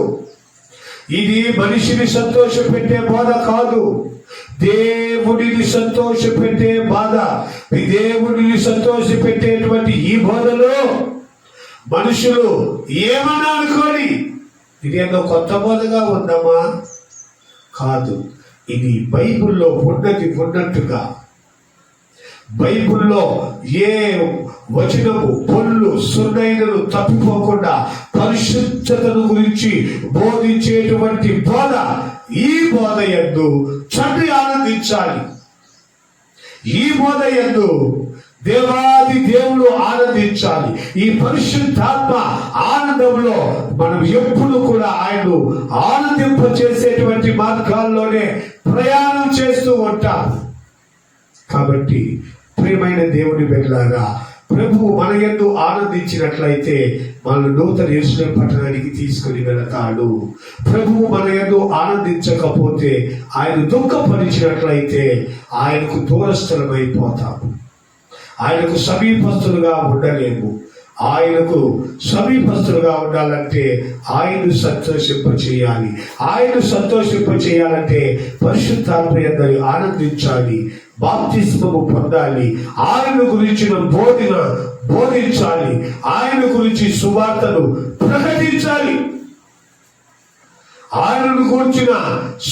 ఇది మనిషిని సంతోషపెట్టే బోధ కాదు. దేవుడిని సంతోషపెట్టే బాధ. దేవుడిని సంతోషపెట్టేటువంటి ఈ బోధలో మనుషులు ఏమన్నా అనుకోని ఇదేదో కొత్త బోధగా ఉందమ్మా, కాదు. ఇది బైబిల్లో ఉన్నట్టుగా, బైబిల్లో ఏ వచనము పొల్లు సున్నైనలు తప్పిపోకుండా పరిశుద్ధతను గురించి బోధించేటువంటి బోధ. ఈ బోధ యందు తండ్రి ఆనందించాలి. ఈ బోధ యందు దేవాది దేవుడు ఆనందించాలి. ఈ పరిశుద్ధాత్మ ఆనందంలో మనం ఎప్పుడు కూడా ఆయన ఆనందింప చేసేటువంటి మార్గాల్లోనే ప్రయాణం చేస్తూ ఉంటాం. కాబట్టి ప్రియమైన దేవుని బిడ్డలారా, ప్రభువు మన యందు ఆనందించినట్లయితే మనల్ని నూతన యెరూషలేము పట్టణానికి తీసుకుని వెళతాడు. ప్రభువు మన యందు ఆనందించకపోతే, ఆయన దుఃఖపరిచినట్లయితే ఆయనకు దూరస్థలమైపోతాము. ఆయనకు సమీపస్తులుగా ఉండలేము. ఆయనకు సమీపస్తులుగా ఉండాలంటే ఆయనను సంతోషింపచేయాలి. ఆయనను సంతోషింపచేయాలంటే పరిశుద్ధాత్మ యందు ఆనందించాలి, బాప్తిస్మము పొందాలి, ఆయన గురించిన బోధించాలి, ఆయన గురించి సువార్తను ప్రకటించాలి. ఆయనను గురించిన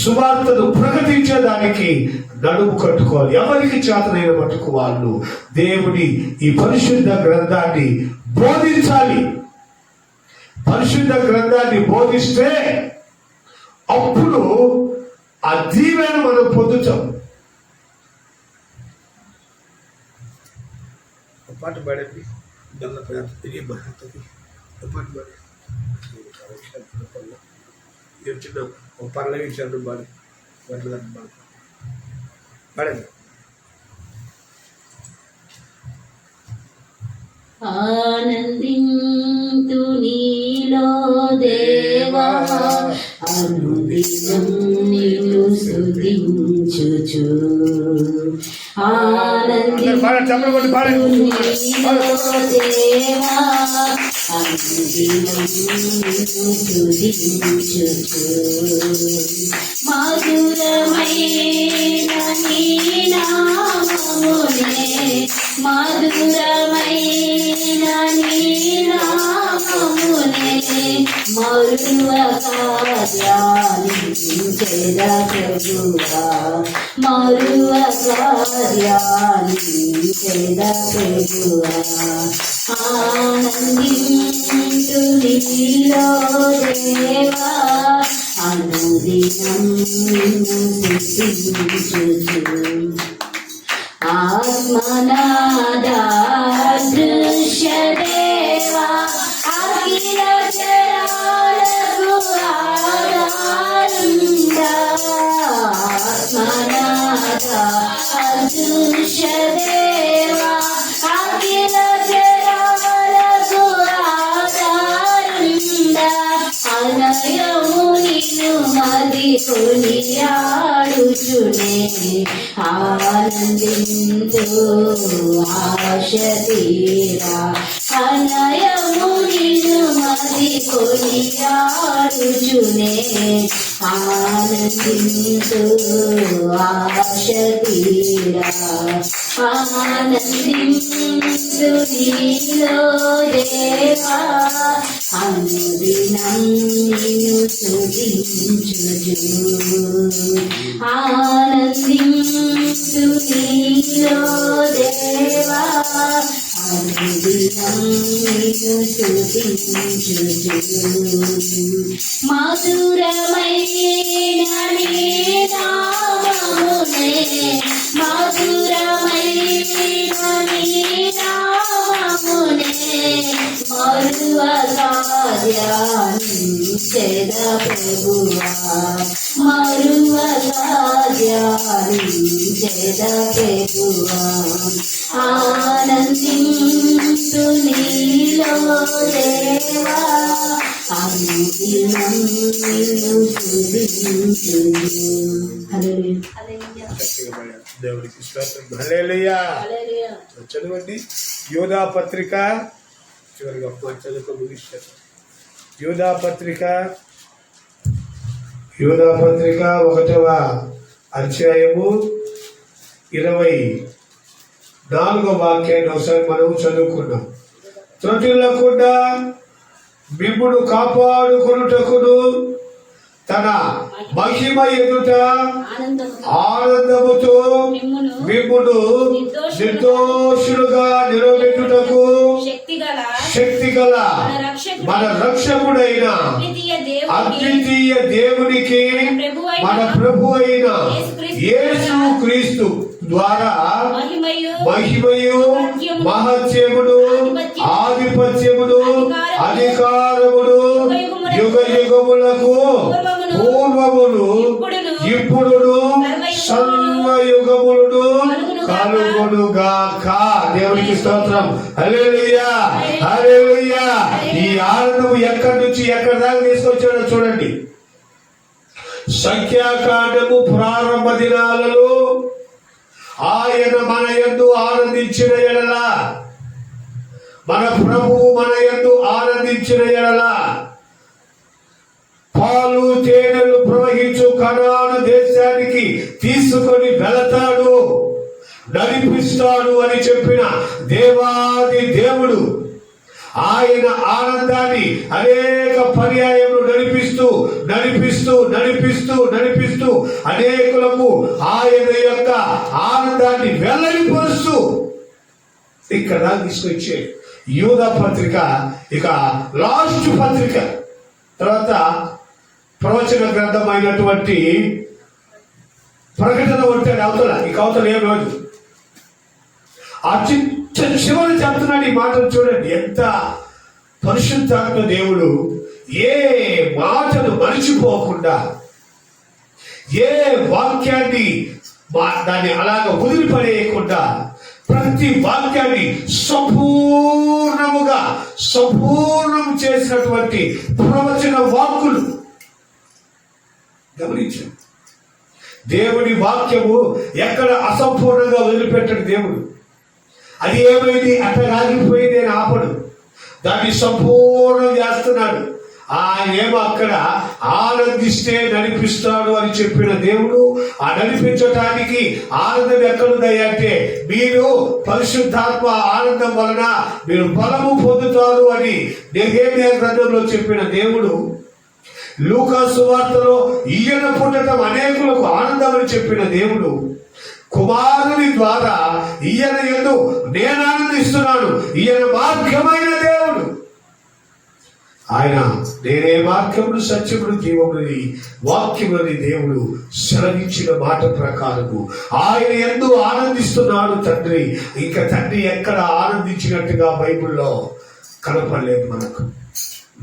సువార్తను ప్రకటించేదానికి నడుము కట్టుకోవాలి. ఎవరికి చేతనైన మటుకు వాళ్ళు దేవుని ఈ పరిశుద్ధ గ్రంథాన్ని బోధించాలి. పరిశుద్ధ గ్రంథాన్ని బోధిస్తే అప్పుడు ఆ దీవెన మనం పొందుతాం. పాట పాడండి. చిన్న పర్లవి ఇచ్చారు పాడు పాడండి. ఆనందింతు నీలో దేవా, అనుదినం నిన్ను స్తుతించుచు. ఆనందింతు నీలో దేవా, అనుదినం నిన్ను స్తుతించుచు. మధురమైన నీ నామమునే, మధురమైన నీ నామమునే మరువక ధ్యానించెద ప్రభువా, మరువక ధ్యానించెద ప్రభువా. ఆనందింతు నీలో దేవా, అనుదినం నిన్ను స్తుతించుచు ఆత్మనాదా దృశ్య దేవా అఖిల చరాలకు ఆధారుండా ఆత్మనాదా దృశ్య దేవా అఖిల చరాలకు ఆధారుండా అనయము నిన్ను మది కొనియాడుచునే ఆనందింతు ఆశ తీరా అనయము నిన్ను మది కొనియాడుచునే ఆనందింతు ఆశ తీరా ఆనందింతు నీలో దేవా అనుదినం నిన్ను స్తుతించుచు ఆనందించు నీలో దేవా అనుదినం నిన్ను స్తుతించుచు మధురమైన నీ నామమునే మధురమైన నీ నామమునే మరువసాధ్యానించెద ప్రభువా మరువసాధ్యానించెద ప్రభువా ఆనందించు నీలో దేవా అనుదినం నిన్ను స్తుతించుచు హల్లెలూయా దేవుడికి స్తోత్రం. హల్లెలూయా. చదవండి యోధా పత్రిక చివరిగా చదువుకో ముగిస్తారు. యోధా పత్రిక 1వ అధ్యాయము 24వ వాక్యాన్ని ఒకసారి మనం చదువుకున్నాం. త్రుటిల్లకుండా మిమ్మును కాపాడుకొనుటకును తన మహిమ ఎదుట ఆనందముతో మిమ్మును నిర్దోషులుగా నిలబెట్టుటకు శక్తిగల మన రక్షకుడైన అద్వితీయ దేవునికి మన ప్రభు అయిన యేసు క్రీస్తు ద్వారా మహిమయు మహత్యమును ఆధిపత్యమును అధికారమును యుగ యుగములకు పూర్వమును ఇప్పుడును సర్వయుగములను కలుగునుగాక. దేవునికి స్తోత్రం. హల్లెలూయా హల్లెలూయా. ఈ ఆనందం ఎక్కడి నుంచి ఎక్కడి దాకా తీసుకొచ్చాడో చూడండి. సంఖ్యాకాండము ప్రారంభ దినాలలో ఆయన మన యందు ఆనందించిన ఎడల, మన ప్రభువు మన యందు ఆనందించిన ఎడల పాలు తేనెలు ప్రవహించు కనాను దేశానికి తీసుకొని వెళతాడు, నడిపిస్తాడు అని చెప్పిన దేవాది దేవుడు ఆయన ఆనందాన్ని అనేక పర్యాయములు నడిపిస్తూ నడిపిస్తూ నడిపిస్తూ నడిపిస్తూ అనేకులకు ఆయన యొక్క ఆనందాన్ని వెల్లడిపరుస్తూ ఇక్కడ తీసుకొచ్చే యూదా పత్రిక ఇక లాస్ట్ పత్రిక. తర్వాత ప్రవచన గ్రంథం అయినటువంటి ప్రకటన ఉంటాడు అవతల. ఇక అవతల ఏం రోజు ఆ చివరి చెప్తున్నాడు ఈ మాటలు. చూడండి ఎంత పరిశుద్ధాత్మ దేవుడు ఏ మాటను మరిచిపోకుండా, ఏ వాక్యాన్ని దాన్ని అలాగ వదిలిపడేయకుండా ప్రతి వాక్యాన్ని సంపూర్ణం చేసినటువంటి ప్రవచన వాక్కులు గమనించాం. దేవుడి వాక్యము ఎక్కడ అసంపూర్ణంగా వదిలిపెట్టడు దేవుడు. అది ఏమైంది అట్లా ఆగిపోయింది అని ఆపడు, దాన్ని సంపూర్ణం చేస్తున్నాడు. ఆయనేమో అక్కడ ఆనందిస్తే నడిపిస్తాడు అని చెప్పిన దేవుడు ఆ నడిపించటానికి ఆనందం ఎక్కడుంది అంటే మీరు పరిశుద్ధాత్మ ఆనందం వలన మీరు బలము పొందుతారు అని నెహెమ్యా గ్రంథంలో చెప్పిన దేవుడు లూకా సువార్తలో ఈయన పుట్టడం అనేకులకు ఆనందం అని చెప్పిన దేవుడు కుమారుని ద్వారా ఈయన యందు నేను ఆనందిస్తున్నాను, ఈయన మార్గమైన దేవుడు ఆయన నేనే మార్గమును సత్యమును జీవముని వాక్యముని దేవుడు సెలవించిన మాట ప్రకారము ఆయన యందు ఆనందిస్తున్నాడు తండ్రి. ఇంకా తండ్రి ఎక్కడ ఆనందించినట్టుగా బైబిల్లో కనపడలేదు మనకు.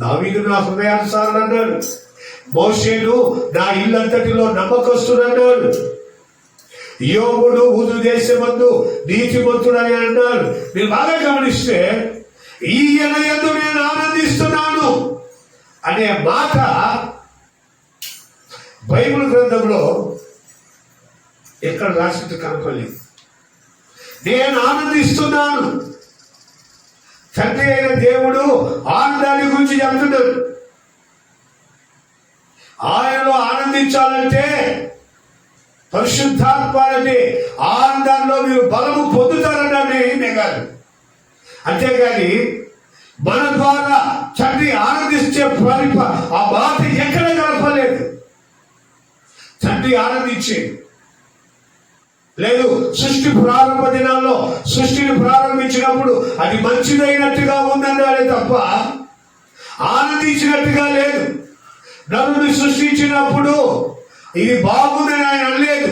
దావీదు నా హృదయానుసారుడు అన్నాడు. మోషేను నా ఇల్లంతటిలో నమ్మకస్తుడన్నాడు. యోబుడు ఊదు దేశమందు నీతిమంతుడని అన్నాడు. మీరు బాగా గమనిస్తే ఈయన యందు నేను ఆనందిస్తున్నాను అనే మాట బైబిల్ గ్రంథంలో ఎక్కడ రాసినట్టు కనపడలేదు. నేను ఆనందిస్తున్నాను. తండ్రి అయిన దేవుడు ఆనందాన్ని గురించి చెప్తున్నాడు. ఆయనలో ఆనందించాలంటే పరిశుద్ధాత్మ అంటే ఆనందంలో మీరు బలము పొందుతారని ఏమే కాదు. అంతేగాని మన ద్వారా తండ్రి ఆనందించే ఆ మాట ఎక్కడ కలపలేదు. తండ్రి ఆనందించే లేదు. సృష్టి ప్రారంభ దినాల్లో సృష్టిని ప్రారంభించినప్పుడు అది మంచిదైనట్టుగా ఉందన్నాడే తప్ప ఆనందించినట్టుగా లేదు. నరుని సృష్టించినప్పుడు ఇది బాగుందని ఆయన అనలేదు.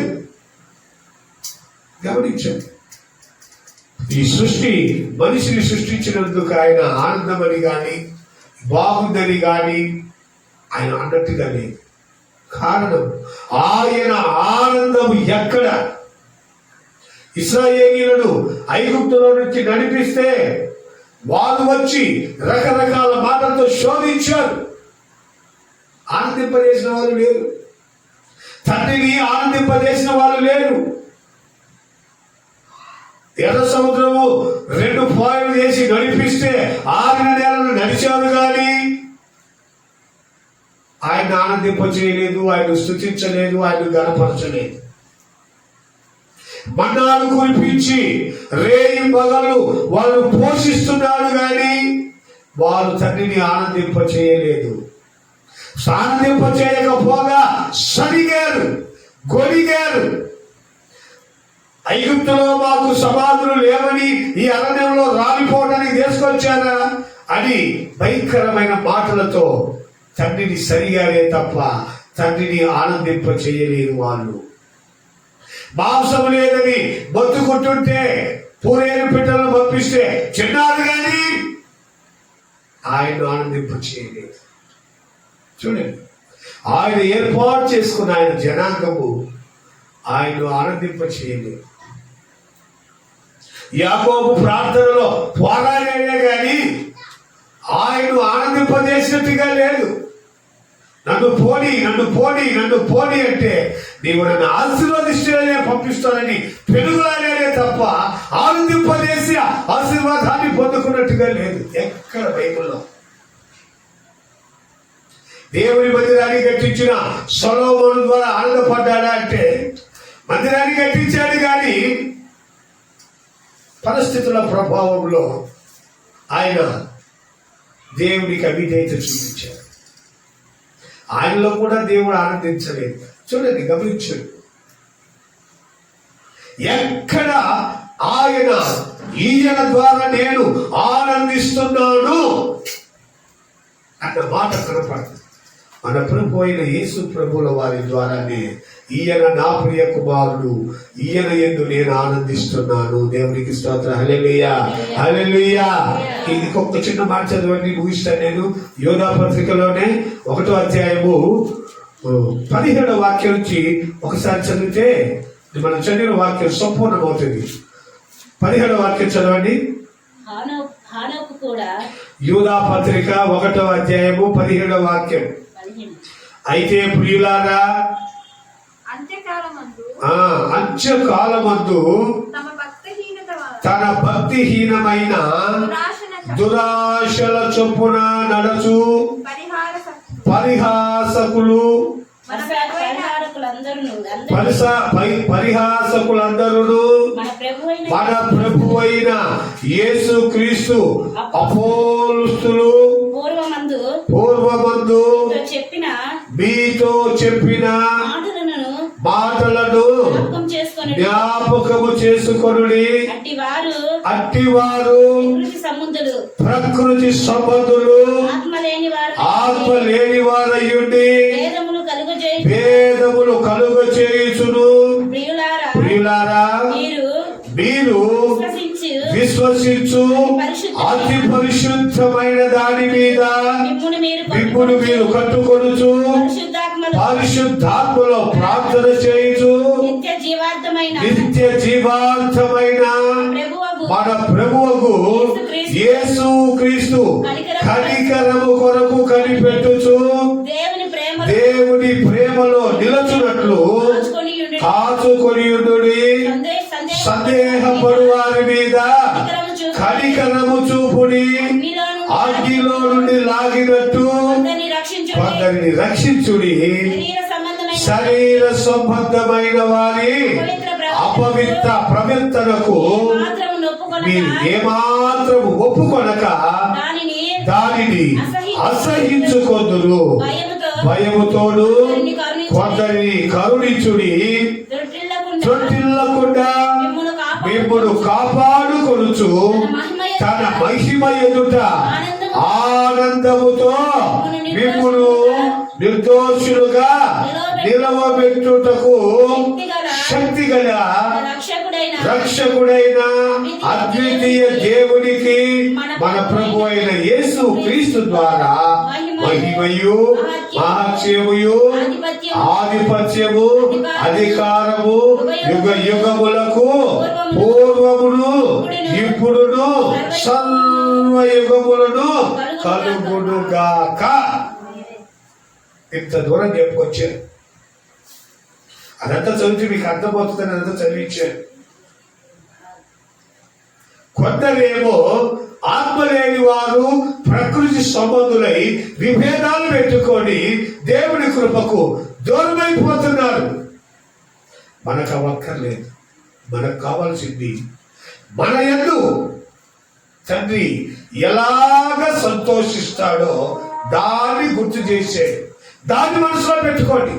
గమనించండి, ఈ సృష్టి మనిషిని సృష్టించినందుకు ఆయన ఆనందమని కానీ బాగుందని కానీ ఆయన అన్నట్టుగా లేదు. కారణం ఆయన ఆనందం ఎక్కడ? ఇశ్రాయేలీయులను ఐగుప్తులో నుంచి నడిపిస్తే వాళ్ళు వచ్చి రకరకాల మాటలతో శోధించారు. ఆనందింపజేసిన వాళ్ళు లేరు. తండ్రిని ఆనందింపజేసిన వాళ్ళు లేరు. ఎర్ర సముద్రము 2 పాయలు చేసి నడిపిస్తే 6 నెలలు నడిచారు కానీ ఆయన ఆనందింపజేయలేదు, ఆయన స్తుతించలేదు, ఆయన గణపరచలేదు. మన్నాను కురిపించి రేయి పగలు వాళ్ళు పోషిస్తున్నాడు కానీ వారు తండ్రిని ఆనందింపచేయలేదు. ఆనందింపచేయకపోగా సరిగారు, గొడిగారు. ఐగుప్తులో మాకు సమాధులు లేవని ఈ అరణ్యంలో రాలిపోవడానికి తీసుకొచ్చారా అని భయంకరమైన మాటలతో తండ్రిని సరిగారే తప్ప తండ్రిని ఆనందింప చేయలేరు. వాళ్ళు మాంసం లేదని బతుకుంటుంటే పూరేరు పిట్టలను పంపిస్తే చిన్నారు కానీ ఆయన ఆనందింప చేయలేదు. చూడండి, ఆయన ఏర్పాటు చేసుకున్న ఆయన జనాంగము ఆయన ఆనందింప చేయలేదు. యాకోబు ప్రార్థనలో పోరాడే కానీ ఆయన ఆనందింపజేసినట్టుగా లేదు. నన్ను పోనీ నన్ను పోనీ నన్ను పోనీ అంటే నీవు నన్ను ఆశీర్వదిస్తేనే పంపిస్తానని పెనుగులాడే తప్ప ఆనందింపజేసి ఆశీర్వాదాన్ని పొందుకున్నట్టుగా లేదు ఎక్కడ బైబిల్లో. దేవుని మందిరాన్ని కట్టించిన సొలొమోను ద్వారా ఆనందపడ్డాడా అంటే మందిరాన్ని కట్టించాడు కానీ పరిస్థితుల ప్రభావంలో ఆయన దేవునికి అవిధేయత చూపించాడు. ఆయనలో కూడా దేవుడు ఆనందించలేదు. చూడండి, గమనించండి, ఎక్కడ ఈయన ద్వారా నేను ఆనందిస్తున్నాను అన్న మాట కనపడుతుంది. మన ప్రభు అయిన యేసు ప్రభుల వారి ద్వారానే ఈయన నా ప్రియ కుమారుడు, ఈయన యందు నేను ఆనందిస్తున్నాను. దేవునికి స్తోత్రం. హల్లెలూయా, హల్లెలూయా. ఇంకొక చిన్న మాట చదవండి, ముగిస్తాను నేను. యోధా పత్రికలోనే 1వ అధ్యాయము 17వ వాక్యం నుంచి ఒకసారి చదివితే మనం చదివిన వాక్యం సంపూర్ణమవుతుంది. 17వ వాక్యం చదవండి. హానోకు కూడా యూదా పత్రిక 1వ అధ్యాయము 17వ వాక్యం. అయితే ప్రియులారా, అంత్యకాలమందు తన భక్తిహీనమైన దురాశల చొప్పున నడచు పరిహాసకులందరూ మన ప్రభు అయిన యేసు క్రీస్తు అపోస్తలులు పూర్వమందు మీతో చెప్పిన మాటలను జ్ఞాపకము చేసుకొనుడి. అట్టివారు ప్రకృతి సంబంధులు, ప్రకృతి సంబంధులు, ఆత్మ లేని వారు, ఆత్మ లేని వారయ్యుండి భేదములు కలుగ చేయుచును. ప్రియులారా, మీరు విశ్వసించు అతి పరిశుద్ధమైన దాని మీద మిమ్మును మీరు కట్టుకొనుచు పరిశుద్ధాత్మలో ప్రార్థన చేయుచు నిత్య జీవార్థమైన మన ప్రభువుకు యేసు క్రీస్తు కనికరము కొరకు కనిపెట్టుచు దేవుని ప్రేమలో నిలచునట్లు కాచుకొనియుండుడి. సందేహపడు వారి మీద కనికరము చూపుడి. అగ్నిలో నుండి లాగినట్టు కొందరిని రక్షించుడి. శరీర సంబంధమైన వారి అపవిత్ర ప్రవర్తనకు మీరు ఏమాత్రం ఒప్పుకొనక దానిని అసహించుకొందురు. భయముతోడు కొందరిని కరుణించుడి. తొట్టిల్లకుండా మిమ్మును కాపాడుకొనుచు తన మహిమ ఎదుట ఆనందముతో మిమ్మును నిర్దోషులుగా నిలవబెట్టుటకు శక్తిగల రక్షకుడైన అద్వితీయ దేవునికి మన ప్రభు అయిన యేసు క్రీస్తు ద్వారా మహిమయు మహాత్మ్యముయు ఆధిపత్యము అధికారము యుగ యుగములకు పూర్వమును ఇప్పుడును సర్వయుగములను కలుగునుగాక. ఇంత దూరం చెప్పుకొచ్చారు. అదంతా చదివితే మీకు అర్థమవుతుందని అదంతా చదివించారు. కొందరేమో ఆత్మ లేని వారు ప్రకృతి సంబంధులై విభేదాలు పెట్టుకొని దేవుని కృపకు దూరమైపోతున్నారు. మనకు అవక్కర్లేదు. మనకు కావాల్సింది మన యందు తండ్రి ఎలాగ సంతోషిస్తాడో దాన్ని గుర్తు చేసే, దాన్ని మనసులో పెట్టుకోండి,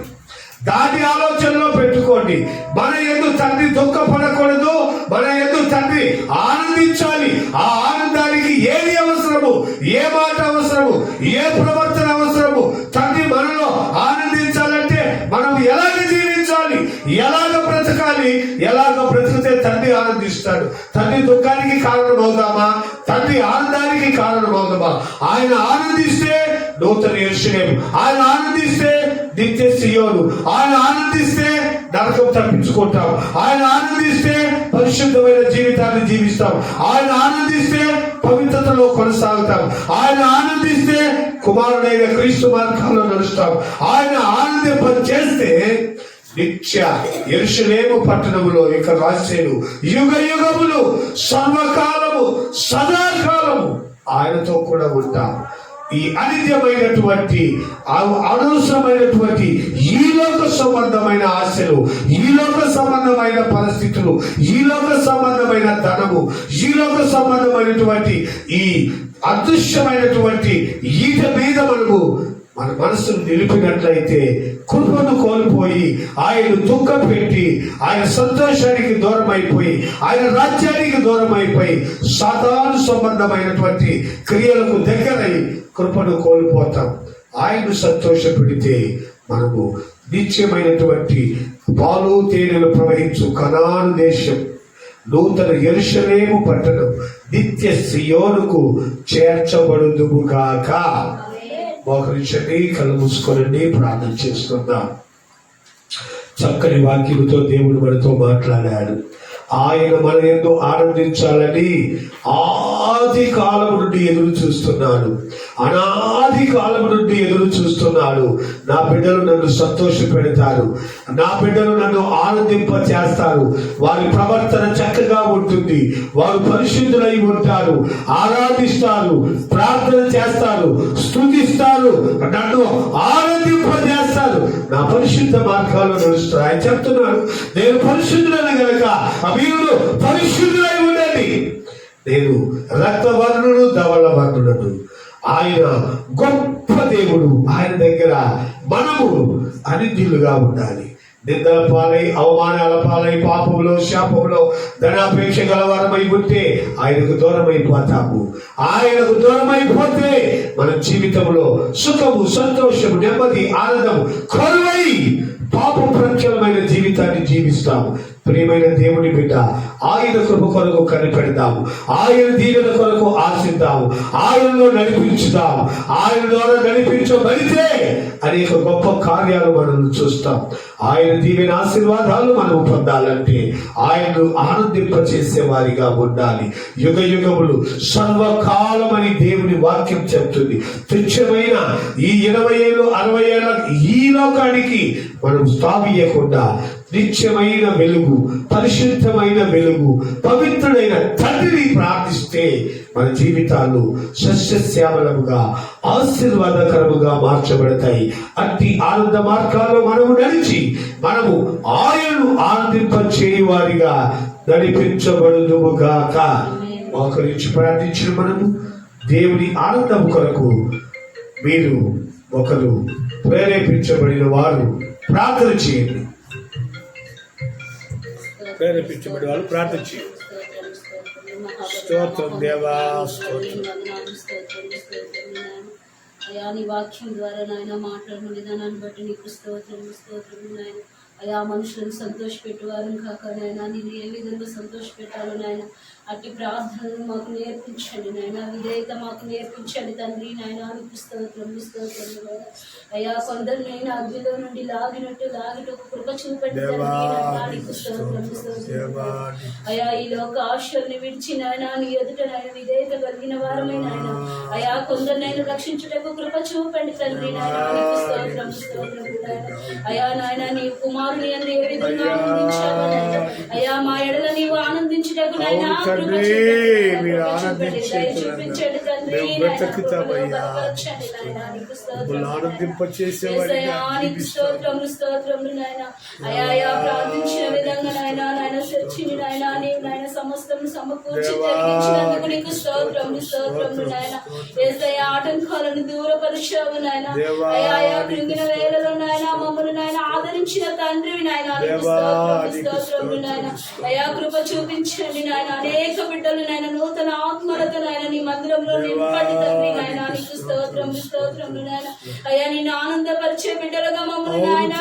దాని ఆలోచనలో పెట్టుకోండి. మన యందు తండ్రి దుఃఖపడకూడదు, మన యందు తండ్రి ఆనందించాలి. ఆ ఆనందానికి ఏది అవసరము, ఏ మాట అవసరము, ఏ ప్రవర్తన అవసరము, తండ్రి మనలో ఆనందించాలంటే మనం ఎలాగ జీవించాలి, ఎలాగ బ్రతకాలి, ఎలాగ బ్రతికితే తండ్రి ఆనందిస్తాడు. తండ్రి దుఃఖానికి కారణం అవుదామా, తండ్రి ఆనందానికి కారణం అవుదామా? ఆయన ఆనందిస్తే నూతన యెరూషలేము, ఆయన ఆనందిస్తే నిత్య సియోను, ఆయన ఆనందిస్తే నరకం తప్పించుకుంటాం, ఆయన ఆనందిస్తే పరిశుద్ధమైన జీవితాన్ని జీవిస్తాం, ఆయన ఆనందిస్తే పవిత్రతలో కొనసాగుతాం, ఆయన ఆనందిస్తే కుమారుడైన క్రీస్తు మార్గంలో నడుస్తాం. ఆయన ఆనందింప చేస్తే నిత్య యెరూషలేము పట్టణములో ఇక రాసేను యుగ యుగములు సర్వకాలము సదాకాలము ఆయనతో కూడా ఉంటాం. ఈ అనిత్యమైనటువంటి అనవసరమైనటువంటి ఈ లోక సంబంధమైన ఆశలు, ఈ లోక సంబంధమైన పరిస్థితులు, ఈ లోక సంబంధమైన ధనము, ఈ లోక సంబంధమైనటువంటి ఈ అదృశ్యమైనటువంటి ఈట మీద మనము మన మనసును నిలిపినట్లయితే కృపను కోల్పోయి ఆయన దుఃఖం పెట్టి ఆయన సంతోషానికి దూరం అయిపోయి ఆయన రాజ్యానికి దూరం అయిపోయి సాతాను సంబంధమైనటువంటి క్రియలకు దగ్గరై కృపను కోల్పోతాం. ఆయన్ను సంతోష పెడితే మనము నిత్యమైనటువంటి పాలు తేనెలు ప్రవహించు కనాను దేశం, నూతన యెరూషలేము పట్టణం, నిత్య సియోనుకు చేర్చబడుదుముగాక. మోకరించండి, కళ్ళు మూసుకోనండి, ప్రార్థన చేసుకుందాం. చక్కని వాక్యముతో దేవుడు మనతో మాట్లాడాడు. ఆయన మన యందు ఆనందించాలని ఆది కాలం నుండి ఎదురు చూస్తున్నాడు, అనాది కాలం నుండి ఎదురు చూస్తున్నాడు. నా బిడ్డలు నన్ను సంతోష పెడతారు, నా బిడ్డలు నన్ను ఆనందింప చేస్తారు, వారి ప్రవర్తన చక్కగా ఉంటుంది, వారు పరిశుద్ధులై ఉంటారు, ఆరాధిస్తారు, ప్రార్థన చేస్తారు, స్తుతిస్తారు, నన్ను ఆనందింప చేస్తారు, నా పరిశుద్ధ మార్గాల్లో నడుస్తారు. ఆయన చెప్తున్నాడు, నేను పరిశుద్ధులను గనక మీరు పరిశుద్ధులై ఉండండి. నేను రక్తవర్ణుడు ధవళ వర్ణుడు. ఆయన గొప్ప దేవుడు. ఆయన దగ్గర మనము అనిత్యులుగా ఉండాలి. నిందల పాలై అవమానాల పాలై పాపంలో శాపంలో ధనాపేక్ష గలవారమై ఉంటే ఆయనకు దూరమైపోతాము. ఆయనకు దూరమైపోతే మన జీవితంలో సుఖము, సంతోషము, నెమ్మది, ఆనందము కరువై పాప ప్రత్యలమైన జీవితాన్ని జీవిస్తాము. ప్రియమైన దేవుని బిడ్డ, ఆయన కృప కొరకు కనిపెడతాము, ఆయన దీవెన కొరకు ఆశిద్దాము, ఆయనలో నడిపించుదాము. ఆయన ద్వారా నడిపించబడితే అనేక గొప్ప కార్యాలు మనం చూస్తాం. ఆయన దీవెన ఆశీర్వాదాలు మనం పొందాలంటే ఆయనను ఆనందింపచేసే వారిగా ఉండాలి. యుగ యుగములు సర్వకాలం అని దేవుని వాక్యం చెప్తుంది. తుచ్చమైన ఈ 20 ఏళ్ళు 60 ఏళ్ళ ఈ లోకానికి మనం స్థాపియకుండా నిత్యమైన వెలుగు, పరిశుద్ధమైన వెలుగు, పవిత్రుడైన తండ్రిని ప్రార్థిస్తే మన జీవితాలు సస్యశ్యామలముగా ఆశీర్వాదకరముగా మార్చబడతాయి. అట్టి ఆనంద మార్గాల్లో మనము నడిచి మనము ఆయనను ఆనందింప చేయువారిగా నడిపించబడుదుముగాక. మోకరించి ప్రార్థించిన మనము దేవుని ఆనందం కొరకు మీరు ఒకరు ప్రేరేపించబడిన వారు ప్రార్థన చేయండి. ప్రేరేపించబడి వాళ్ళు ప్రార్థన చేయండి. స్తోత్రం దేవా, స్తోత్రం. అయా నీ వాక్యం ద్వారా నాయన మాట్లాడిన విధానాన్ని బట్టి నీకు స్తోత్రం నాయన. అయా మనుషులను సంతోషపెట్టేవారు కాక నాయన, నేను ఏ విధంగా సంతోషపెట్టాలో నాయన అట్టి ప్రార్థనలు మాకు నేర్పించండి నాయన. విధేయత మాకు నేర్పించండి తండ్రి నాయన. నీకు స్తోత్రం నాయన. అయా కొందరినైనా అగ్నిలో నుండి లాగినట్టు కృప చూపెట్టి తండ్రి నాయన. నీకు స్తోత్రం. అయా ఈ లోక ఆశల్ని విడిచి నాయన నీ ఎదుట నాయన విధేయత కలిగిన వారమే నాయన. అయా కొందరినైనా రక్షించుటకు కృప చూపండి తండ్రి నాయన. నీకు స్తోత్రం నాయన. అయా నాయన నీ కుమారుని అందు ఏ విధంగా ఆనందించావు నాయన. అయా మా ఎడల నీవు ఆనందించుటకు నాయన చూపించండి తండ్రి. స్తోత్రములు నాయన. అయా ప్రార్థించిన విధంగా నాయన చర్చిని నాయన నీవు నాయన సమస్తం సమకూర్చి జరిగించినందుకు నీకు స్తోత్రములు నాయన. యేసయ్యా ఆటంకాలను దూరపరిచావు నాయన. అయా కృంగిన వేళలో నాయన మమ్మల్ని నాయన ఆదరించిన తండ్రివి నాయన. నీకు స్తోత్రములు నాయన. అయా కృప చూపించండి నాయన. అనేక బిడ్డలు నాయన నూతన ఆత్మలతో నాయన నీ మందిరంలో నింపండి తండ్రి నాయన. నీకు స్తోత్రములు నాయన. అయ్యా నిన్ను ఆనందపరిచే బిడ్డలుగా మమ్మల్ని నాయన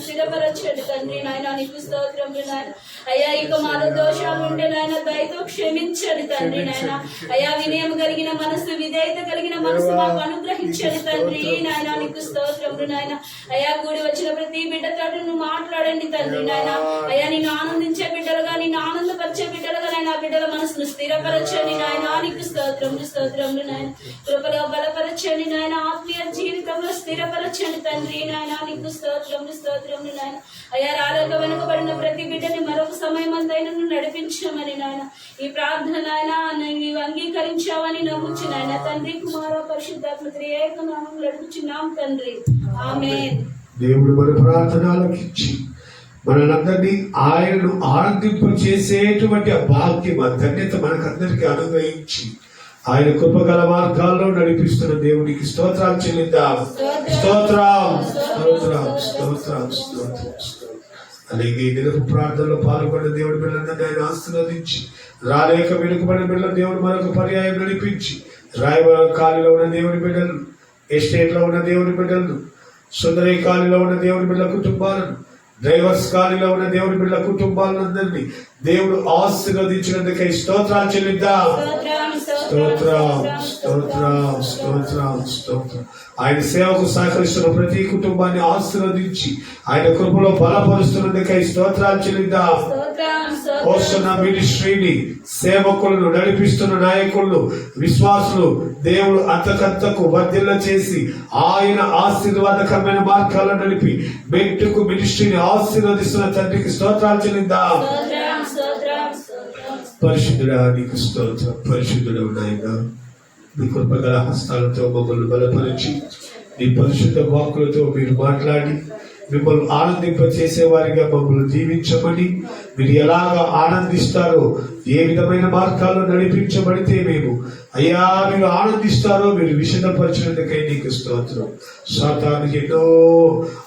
స్థిరపరచండి తండ్రి నాయన. నీకు స్తోత్రములు నాయన. అయ్యా ఇక మాలో దోషాలు ఉంటే నాయన దయతో క్షమించండి తండ్రి నాయన. అయ్యా వినయం కలిగిన మనసు, విధేయత కలిగిన మనసు మాకు అనుగ్రహించండి తండ్రి నాయన. నీకు స్తోత్రములు నాయన. అయ్యా కూడి వచ్చిన ప్రతి బిడ్డతో నువ్వు మాట్లాడండి తండ్రి నాయన. అయ్యా నిన్ను ఆనందించే బిడ్డలుగా, నిన్ను ఆనందపరిచే బిడ్డలుగా నాయన బిడ్డల మనసును స్థిరపరచండి నాయన. నీకు స్తోత్రములు నాయన. కృపలో బలపరచండి నాయన. ఆత్మీయ జీవితంలో స్థిరపరచండి తండ్రి నాయన. నీకు స్తోత్రములు నాయన. అయ్యా రాలేక వెనుకబడిన ప్రతి బిడ్డని మరొక సమయం అంతైనా నడిపించమని నాయన ఈ ప్రార్థన నాయన నీవు అంగీకరించావని నమ్ముచ్చు నాయన. తండ్రి కుమార పరిశుద్ధాత్మ త్రియేక నామములో నడుపుచున్నాం తండ్రి. ఆమేన్. దేవుడు మన ప్రార్థనలకిచ్చి మనందరినీ ఆయనను ఆనందింప చేసేటువంటి ఆ భాగ్యం, ఆ ధన్యత మనకందరికీ అనుగ్రహించి ఆయన కృపగల మార్గాల్లో నడిపిస్తున్న దేవునికి స్తోత్రాలు చెల్లిద్దాం. స్తోత్రం. అలాగే దినపు ప్రార్థనలో పాల్గొన్న దేవుడి బిడ్డలందరినీ ఆయన ఆశీర్వదించి, రాలేక వెనుకబడిన బిడ్డల దేవుడు మరొక పర్యాయం నడిపించి, రాయవర కాలిలో ఉన్న దేవుని బిడ్డలు, ఎస్టేట్ లో ఉన్న దేవుని బిడ్డలను, సుందరై కాలిలో ఉన్న దేవుని బిడ్డల కుటుంబాలను, డ్రైవర్స్ కాలిలో ఉన్న దేవుని బిడ్డల కుటుంబాలందరినీ దేవుడు ఆశీర్వదించినందుకై స్తోత్రాలు చెల్లిద్దాం. ఆయన సేవకు సహకరిస్తున్న ప్రతి కుటుంబాన్ని ఆశీర్వదించి ఆయన కృపలో బలపరుస్తున్నందుకై స్తోత్రాలు చెల్లిద్దాం. వస్తున్న మినిస్ట్రీని, సేవకులను నడిపిస్తున్న నాయకులను, విశ్వాసులు దేవుడు అంతకంతకు వర్ధిల్ల చేసి ఆయన ఆశీర్వాదకరమైన మార్గాల్లో నడిపి మెట్టుకు మినిస్ట్రీని ఆశీర్వదిస్తున్న తండ్రికి స్తోత్రాలు చెల్లిద్దాం. పరిశుద్ధుడా నీకు స్తోత్రం. పరిశుద్ధుడు నాయన, నీ కృపగల హస్తాలతో మమ్మల్ని బలపరిచి నీ పరిశుద్ధ వాక్కులతో మీరు మాట్లాడి మిమ్మల్ని ఆనందింప చేసేవారిగా మమ్మల్ని దీవించమని, మీరు ఎలాగా ఆనందిస్తారో, ఏ విధమైన మార్గాల్లో నడిపించబడితే మేము అయ్యా మీరు ఆనందిస్తారో మీరు విషదపరిచినందుకై నీకు స్తోత్రం. సాతానికి ఎన్నో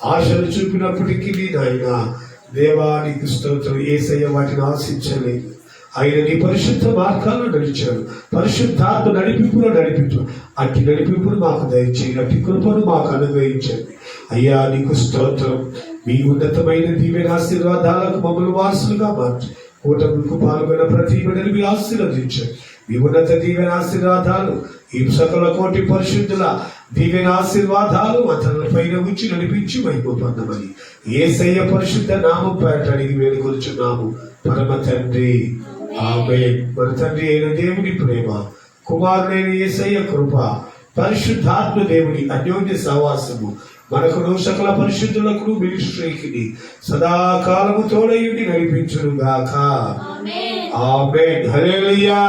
ఆశలు చూపినప్పటికీ నాయన దేవా నీకు స్తోత్రం. యేసయ్య వాటిని ఆశించలేదు. ఆయన నీ పరిశుద్ధ మార్గాల్లో నడిచాడు. పరిశుద్ధాత్మ నడిపింపులో నడిపించు. అట్టి నడిపింపును మాకు దయచేయండి. అట్టి కృపను మాకు అనుగ్రహించండి. అయ్యా నీకు స్తోత్రం. మీ ఉన్నతమైన దీవెన ఆశీర్వాదాలకు మమ్మల్ని వారసులుగా మార్చి కూటమికు పాల్గొన్న ప్రతి బిడ్డను మీరు ఆశీర్వదించండి. మీ ఉన్నత దీవెన ఆశీర్వాదాలు ఈ సకల కోటి పరిశుద్ధుల దీవెన ఆశీర్వాదాలు అతని పైన ఉంచి నడిపించి వైపు పొందమని యేసయ్య పరిశుద్ధ నామం పేరట అడిగి వేడుకొలుచున్నాము పరమ తండ్రి. ఆమేన్. మన తండ్రి అయిన దేవుని ప్రేమ, కుమారుడైన యేసయ్య కృప, పరిశుద్ధాత్మ దేవుని అన్యోన్య సహవాసము మనకును సకల పరిశుద్ధులకు మినిస్ట్రీకి సదాకాలము తోడయుండి నడిపించును గాక. ఆమేన్. హల్లెలూయా.